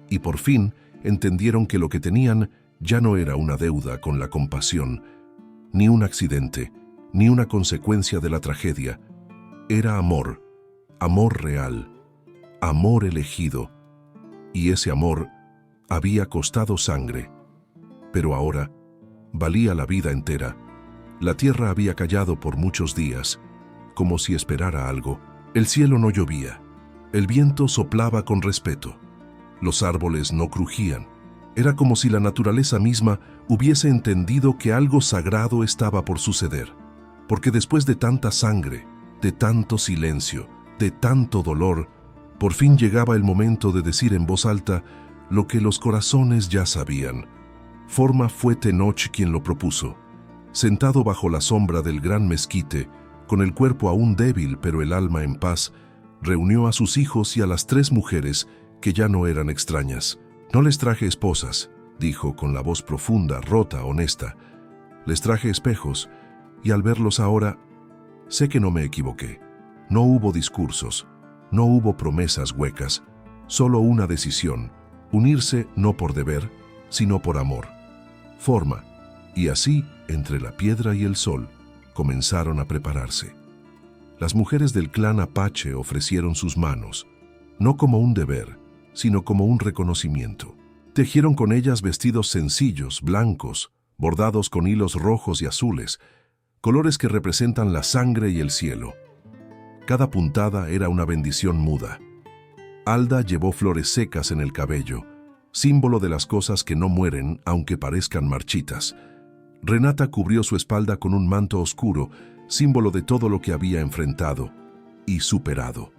y por fin entendieron que lo que tenían ya no era una deuda con la compasión, ni un accidente, ni una consecuencia de la tragedia. Era amor, amor real, amor elegido, y ese amor había costado sangre, pero ahora valía la vida entera. La tierra había callado por muchos días, como si esperara algo. El cielo no llovía, el viento soplaba con respeto, los árboles no crujían. Era como si la naturaleza misma hubiese entendido que algo sagrado estaba por suceder, porque después de tanta sangre, de tanto silencio, de tanto dolor, por fin llegaba el momento de decir en voz alta lo que los corazones ya sabían. Forma fue Tenoch quien lo propuso. Sentado bajo la sombra del gran mezquite, con el cuerpo aún débil pero el alma en paz, reunió a sus hijos y a las 3 mujeres que ya no eran extrañas. «No les traje esposas», dijo con la voz profunda, rota, honesta. «Les traje espejos, y al verlos ahora, sé que no me equivoqué. No hubo discursos, no hubo promesas huecas, solo una decisión, unirse no por deber, sino por amor. Forma». Y así, entre la piedra y el sol, comenzaron a prepararse. Las mujeres del clan Apache ofrecieron sus manos, no como un deber, sino como un reconocimiento. Tejieron con ellas vestidos sencillos, blancos, bordados con hilos rojos y azules, colores que representan la sangre y el cielo. Cada puntada era una bendición muda. Alda llevó flores secas en el cabello, símbolo de las cosas que no mueren aunque parezcan marchitas. Renata cubrió su espalda con un manto oscuro, símbolo de todo lo que había enfrentado y superado.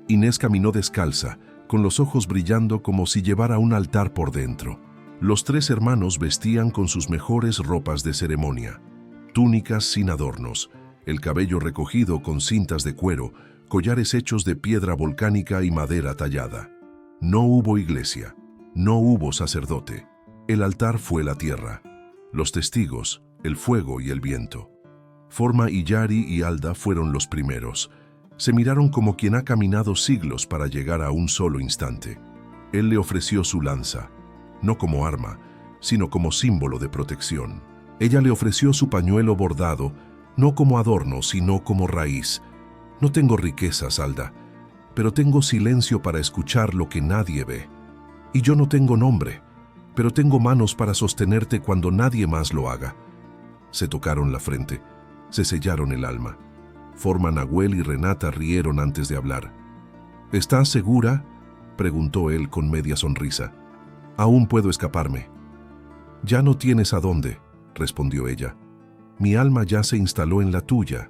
Inés caminó descalza, con los ojos brillando como si llevara un altar por dentro. Los 3 hermanos vestían con sus mejores ropas de ceremonia, túnicas sin adornos, el cabello recogido con cintas de cuero, collares hechos de piedra volcánica y madera tallada. No hubo iglesia, no hubo sacerdote. El altar fue la tierra, los testigos, el fuego y el viento. Forma y Yari y Alda fueron los primeros. Se miraron como quien ha caminado siglos para llegar a un solo instante. Él le ofreció su lanza, no como arma, sino como símbolo de protección. Ella le ofreció su pañuelo bordado, no como adorno, sino como raíz. «No tengo riquezas, Alda, pero tengo silencio para escuchar lo que nadie ve. Y yo no tengo nombre, pero tengo manos para sostenerte cuando nadie más lo haga». Se tocaron la frente, se sellaron el alma. Forma, Nahuel y Renata rieron antes de hablar. «¿Estás segura?», preguntó él con media sonrisa. «Aún puedo escaparme». «Ya no tienes a dónde», respondió ella. «Mi alma ya se instaló en la tuya».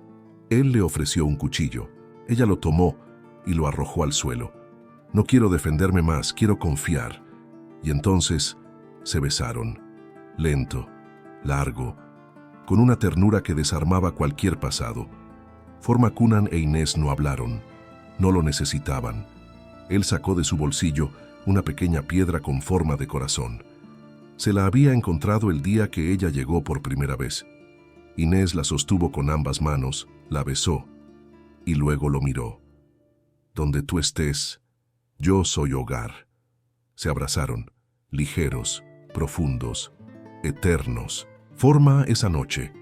Él le ofreció un cuchillo. Ella lo tomó y lo arrojó al suelo. «No quiero defenderme más, quiero confiar». Y entonces se besaron, lento, largo, con una ternura que desarmaba cualquier pasado. Forma, Cunan e Inés no hablaron, no lo necesitaban. Él sacó de su bolsillo una pequeña piedra con forma de corazón. Se la había encontrado el día que ella llegó por primera vez. Inés la sostuvo con ambas manos, la besó y luego lo miró. Donde tú estés, yo soy hogar. Se abrazaron, ligeros, profundos, eternos. Forma esa noche.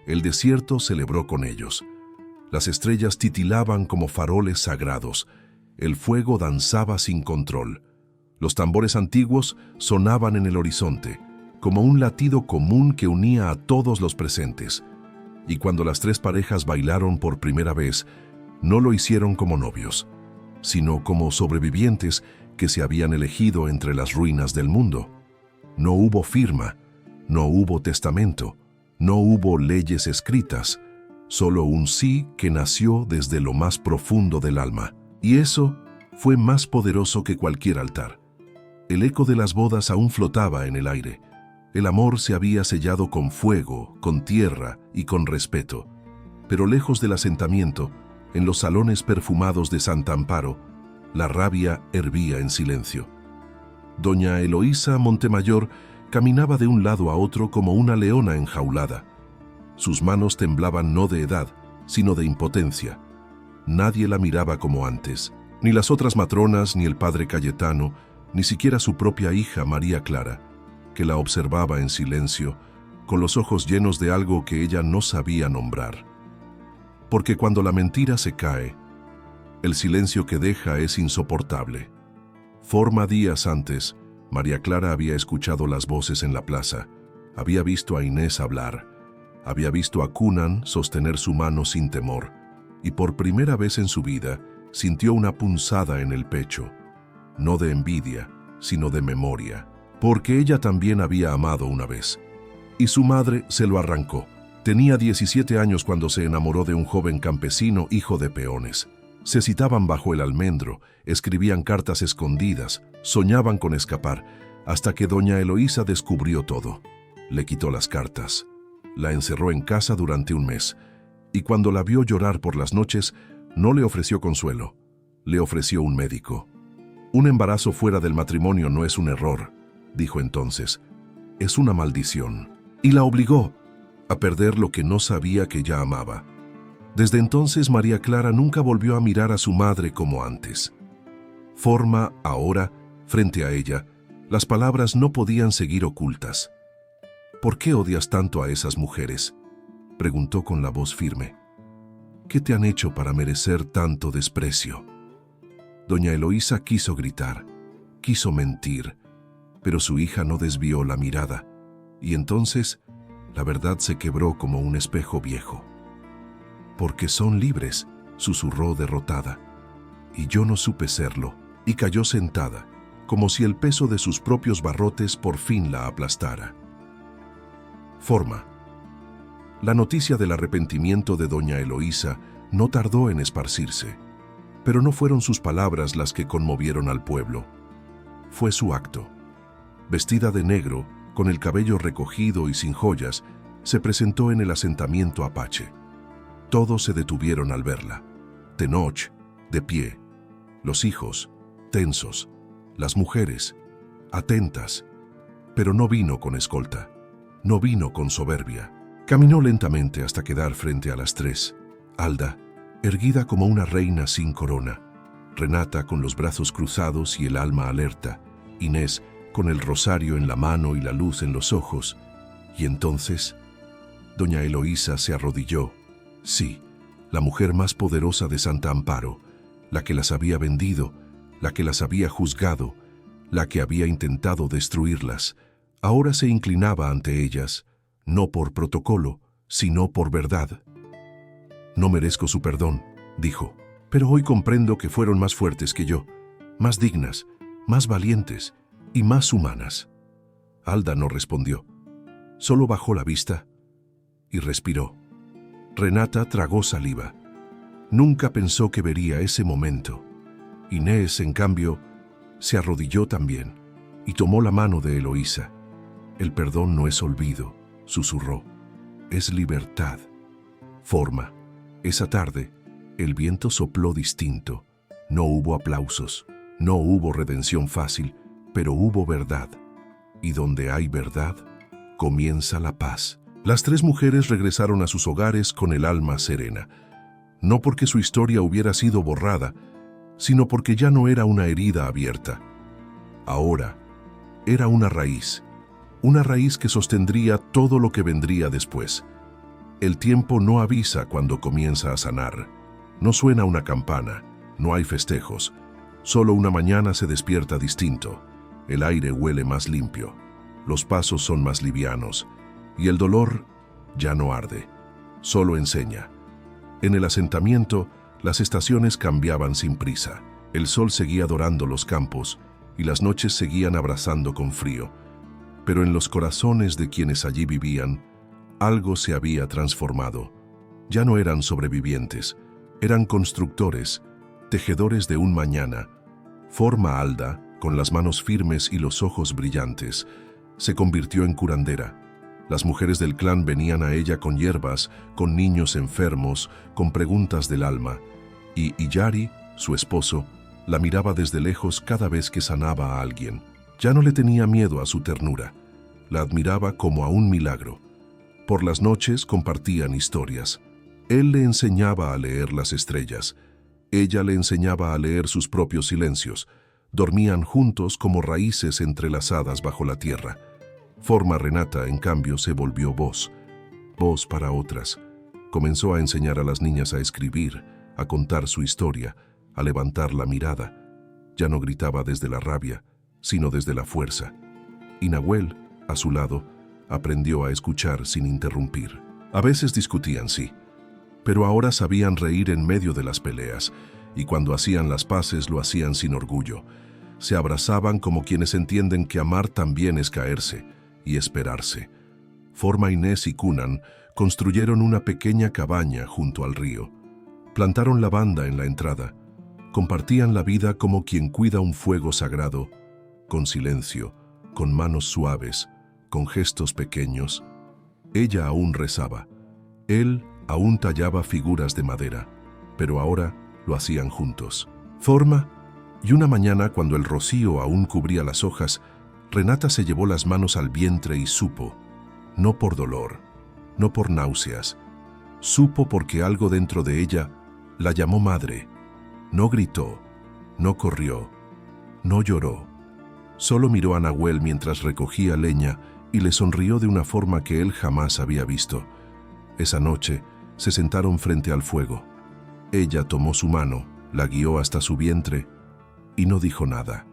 El desierto celebró con ellos. Las estrellas titilaban como faroles sagrados. El fuego danzaba sin control. Los tambores antiguos sonaban en el horizonte, como un latido común que unía a todos los presentes. Y cuando las tres parejas bailaron por primera vez, no lo hicieron como novios, sino como sobrevivientes que se habían elegido entre las ruinas del mundo. No hubo firma, no hubo testamento, no hubo leyes escritas, solo un sí que nació desde lo más profundo del alma. Y eso fue más poderoso que cualquier altar. El eco de las bodas aún flotaba en el aire. El amor se había sellado con fuego, con tierra y con respeto. Pero lejos del asentamiento, en los salones perfumados de Santa Amparo, la rabia hervía en silencio. Doña Eloísa Montemayor caminaba de un lado a otro como una leona enjaulada. Sus manos temblaban no de edad, sino de impotencia. Nadie la miraba como antes, ni las otras matronas, ni el padre Cayetano, ni siquiera su propia hija María Clara, que la observaba en silencio, con los ojos llenos de algo que ella no sabía nombrar. Porque cuando la mentira se cae, el silencio que deja es insoportable. Forma días antes, María Clara había escuchado las voces en la plaza, había visto a Inés hablar, había visto a Cunan sostener su mano sin temor, y por primera vez en su vida sintió una punzada en el pecho, no de envidia, sino de memoria, porque ella también había amado una vez. Y su madre se lo arrancó. Tenía 17 años cuando se enamoró de un joven campesino hijo de peones. Se citaban bajo el almendro, escribían cartas escondidas, soñaban con escapar, hasta que doña Eloísa descubrió todo. Le quitó las cartas, la encerró en casa durante un mes, y cuando la vio llorar por las noches, no le ofreció consuelo, le ofreció un médico. Un embarazo fuera del matrimonio no es un error, dijo entonces, es una maldición. Y la obligó a perder lo que no sabía que ya amaba. Desde entonces María Clara nunca volvió a mirar a su madre como antes. Forma, ahora, frente a ella, las palabras no podían seguir ocultas. ¿Por qué odias tanto a esas mujeres?, preguntó con la voz firme. ¿Qué te han hecho para merecer tanto desprecio? Doña Eloísa quiso gritar, quiso mentir, pero su hija no desvió la mirada, y entonces la verdad se quebró como un espejo viejo. Porque son libres, susurró derrotada, y yo no supe serlo, y cayó sentada, como si el peso de sus propios barrotes por fin la aplastara. Forma. La noticia del arrepentimiento de doña Eloísa no tardó en esparcirse, pero no fueron sus palabras las que conmovieron al pueblo. Fue su acto. Vestida de negro, con el cabello recogido y sin joyas, se presentó en el asentamiento apache. Todos se detuvieron al verla. Tenoch, de pie. Los hijos, tensos. Las mujeres, atentas. Pero no vino con escolta. No vino con soberbia. Caminó lentamente hasta quedar frente a las tres. Alda, erguida como una reina sin corona. Renata con los brazos cruzados y el alma alerta. Inés con el rosario en la mano y la luz en los ojos. Y entonces, doña Eloísa se arrodilló. Sí, la mujer más poderosa de Santa Amparo, la que las había vendido, la que las había juzgado, la que había intentado destruirlas, ahora se inclinaba ante ellas, no por protocolo, sino por verdad. No merezco su perdón, dijo, pero hoy comprendo que fueron más fuertes que yo, más dignas, más valientes y más humanas. Alda no respondió, solo bajó la vista y respiró. Renata tragó saliva. Nunca pensó que vería ese momento. Inés, en cambio, se arrodilló también y tomó la mano de Eloísa. El perdón no es olvido, susurró. Es libertad. Forma. Esa tarde, el viento sopló distinto. No hubo aplausos, No hubo redención fácil, pero hubo verdad. Y donde hay verdad, comienza la paz. Las tres mujeres regresaron a sus hogares con el alma serena, no porque su historia hubiera sido borrada, sino porque ya no era una herida abierta. Ahora, era una raíz que sostendría todo lo que vendría después. El tiempo no avisa cuando comienza a sanar. No suena una campana, no hay festejos. Solo una mañana se despierta distinto. El aire huele más limpio, los pasos son más livianos y el dolor ya no arde, solo enseña. En el asentamiento, las estaciones cambiaban sin prisa. El sol seguía dorando los campos y las noches seguían abrazando con frío. Pero en los corazones de quienes allí vivían, algo se había transformado. Ya no eran sobrevivientes, eran constructores, tejedores de un mañana. Forma Alda, con las manos firmes y los ojos brillantes, se convirtió en curandera. Las mujeres del clan venían a ella con hierbas, con niños enfermos, con preguntas del alma, y Iyari, su esposo, la miraba desde lejos cada vez que sanaba a alguien. Ya no le tenía miedo a su ternura, la admiraba como a un milagro. Por las noches compartían historias. Él le enseñaba a leer las estrellas, ella le enseñaba a leer sus propios silencios. Dormían juntos como raíces entrelazadas bajo la tierra. Forma Renata, en cambio, se volvió voz para otras. Comenzó a enseñar a las niñas a escribir, a contar su historia, a levantar la mirada. Ya no gritaba desde la rabia, sino desde la fuerza. Y Nahuel, a su lado, aprendió a escuchar sin interrumpir. A veces discutían, sí, pero ahora sabían reír en medio de las peleas, y cuando hacían las paces lo hacían sin orgullo. Se abrazaban como quienes entienden que amar también es caerse y esperarse. Forma, Inés y Cunan construyeron una pequeña cabaña junto al río. Plantaron lavanda en la entrada. Compartían la vida como quien cuida un fuego sagrado, con silencio, con manos suaves, con gestos pequeños. Ella aún rezaba. Él aún tallaba figuras de madera, pero ahora lo hacían juntos. Forma, y una mañana cuando el rocío aún cubría las hojas, Renata se llevó las manos al vientre y supo, no por dolor, no por náuseas, supo porque algo dentro de ella la llamó madre. No gritó, no corrió, no lloró. Solo miró a Nahuel mientras recogía leña y le sonrió de una forma que él jamás había visto. Esa noche se sentaron frente al fuego. Ella tomó su mano, la guió hasta su vientre y no dijo nada.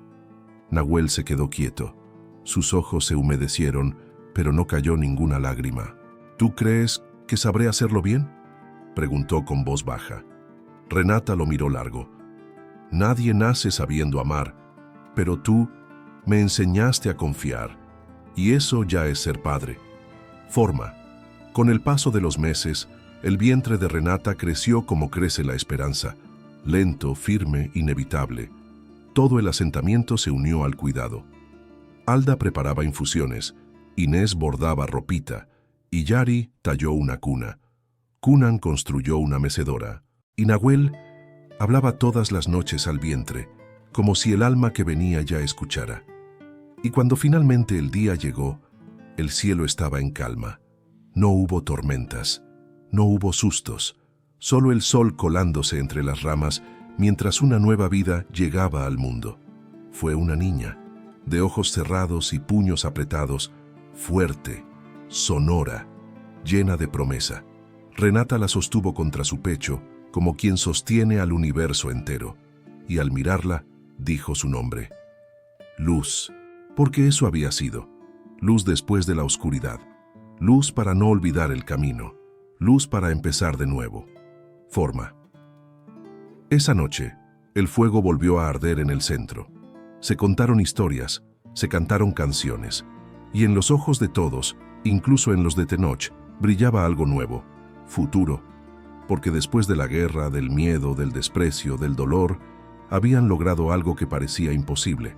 Nahuel se quedó quieto. Sus ojos se humedecieron, pero no cayó ninguna lágrima. ¿Tú crees que sabré hacerlo bien?, preguntó con voz baja. Renata lo miró largo. Nadie nace sabiendo amar, pero tú me enseñaste a confiar, y eso ya es ser padre. Forma. Con el paso de los meses, el vientre de Renata creció como crece la esperanza, lento, firme, inevitable. Todo el asentamiento se unió al cuidado. Alda preparaba infusiones, Inés bordaba ropita, Iyari talló una cuna, Cunan construyó una mecedora, y Nahuel hablaba todas las noches al vientre, como si el alma que venía ya escuchara. Y cuando finalmente el día llegó, el cielo estaba en calma. No hubo tormentas, no hubo sustos, solo el sol colándose entre las ramas mientras una nueva vida llegaba al mundo. Fue una niña, de ojos cerrados y puños apretados, fuerte, sonora, llena de promesa. Renata la sostuvo contra su pecho, como quien sostiene al universo entero, y al mirarla, dijo su nombre. Luz, porque eso había sido. Luz después de la oscuridad. Luz para no olvidar el camino. Luz para empezar de nuevo. Forma. Esa noche, el fuego volvió a arder en el centro. Se contaron historias, se cantaron canciones, y en los ojos de todos, incluso en los de Tenoch, brillaba algo nuevo, futuro, porque después de la guerra, del miedo, del desprecio, del dolor, habían logrado algo que parecía imposible: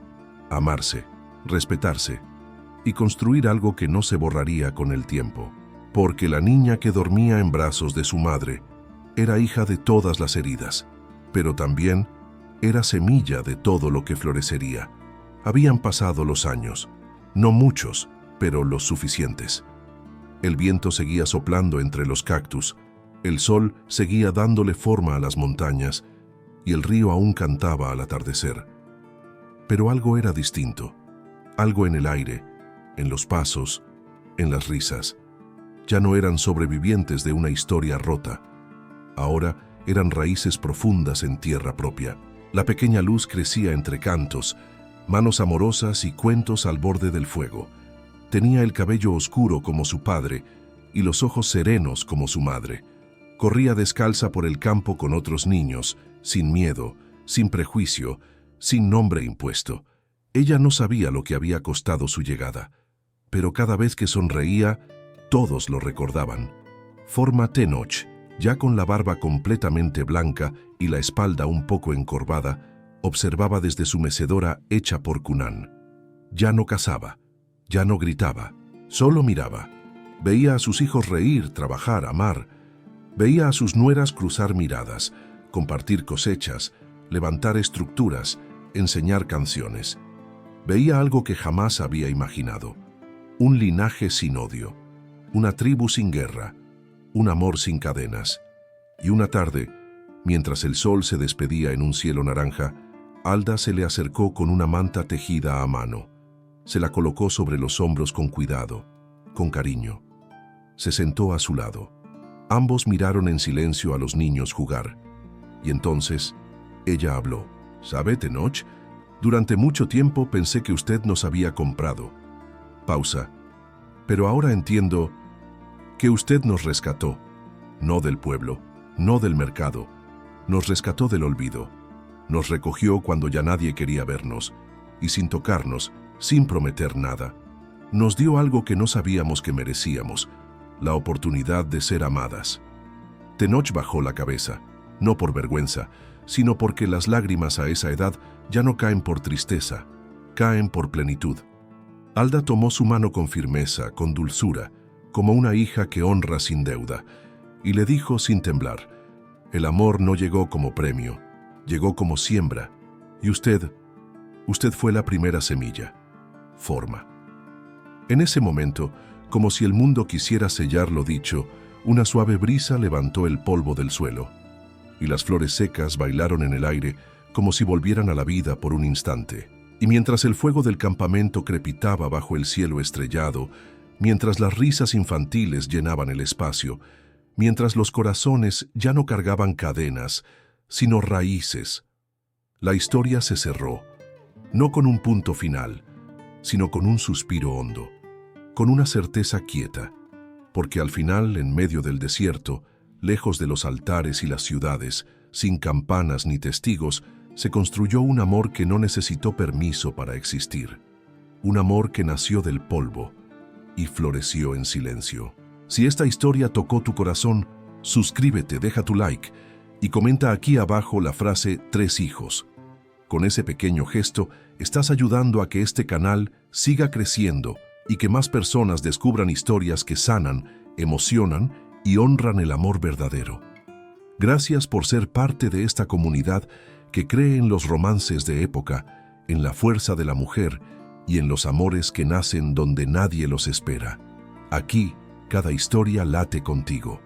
amarse, respetarse y construir algo que no se borraría con el tiempo. Porque la niña que dormía en brazos de su madre era hija de todas las heridas, pero también era semilla de todo lo que florecería. Habían pasado los años, no muchos, pero los suficientes. El viento seguía soplando entre los cactus, el sol seguía dándole forma a las montañas y el río aún cantaba al atardecer. Pero algo era distinto, algo en el aire, en los pasos, en las risas. Ya no eran sobrevivientes de una historia rota. Ahora eran raíces profundas en tierra propia. La pequeña luz crecía entre cantos, manos amorosas y cuentos al borde del fuego. Tenía el cabello oscuro como su padre y los ojos serenos como su madre. Corría descalza por el campo con otros niños, sin miedo, sin prejuicio, sin nombre impuesto. Ella no sabía lo que había costado su llegada, pero cada vez que sonreía, todos lo recordaban. Forma Tenoch, ya con la barba completamente blanca y la espalda un poco encorvada, observaba desde su mecedora hecha por Cunanan. Ya no cazaba, ya no gritaba, solo miraba. Veía a sus hijos reír, trabajar, amar. Veía a sus nueras cruzar miradas, compartir cosechas, levantar estructuras, enseñar canciones. Veía algo que jamás había imaginado. Un linaje sin odio, una tribu sin guerra, un amor sin cadenas. Y una tarde, mientras el sol se despedía en un cielo naranja, Alda se le acercó con una manta tejida a mano. Se la colocó sobre los hombros con cuidado, con cariño. Se sentó a su lado. Ambos miraron en silencio a los niños jugar. Y entonces, ella habló. «¿Sabe, Tenoch? Durante mucho tiempo pensé que usted nos había comprado». Pausa. «Pero ahora entiendo que usted nos rescató. No del pueblo, no del mercado. Nos rescató del olvido. Nos recogió cuando ya nadie quería vernos. Y sin tocarnos, sin prometer nada. Nos dio algo que no sabíamos que merecíamos. La oportunidad de ser amadas». Tenoch bajó la cabeza, no por vergüenza, sino porque las lágrimas a esa edad ya no caen por tristeza, caen por plenitud. Alda tomó su mano con firmeza, con dulzura, como una hija que honra sin deuda, y le dijo sin temblar: «El amor no llegó como premio, llegó como siembra, y usted fue la primera semilla». Forma. En ese momento, como si el mundo quisiera sellar lo dicho, una suave brisa levantó el polvo del suelo, y las flores secas bailaron en el aire como si volvieran a la vida por un instante. Y mientras el fuego del campamento crepitaba bajo el cielo estrellado, mientras las risas infantiles llenaban el espacio, mientras los corazones ya no cargaban cadenas, sino raíces, la historia se cerró, no con un punto final, sino con un suspiro hondo, con una certeza quieta, porque al final, en medio del desierto, lejos de los altares y las ciudades, sin campanas ni testigos, se construyó un amor que no necesitó permiso para existir. Un amor que nació del polvo y floreció en silencio. Si esta historia tocó tu corazón, suscríbete, deja tu like y comenta aquí abajo la frase 3 hijos. Con ese pequeño gesto, estás ayudando a que este canal siga creciendo y que más personas descubran historias que sanan, emocionan y honran el amor verdadero. Gracias por ser parte de esta comunidad que cree en los romances de época, en la fuerza de la mujer y en los amores que nacen donde nadie los espera. Aquí, cada historia late contigo.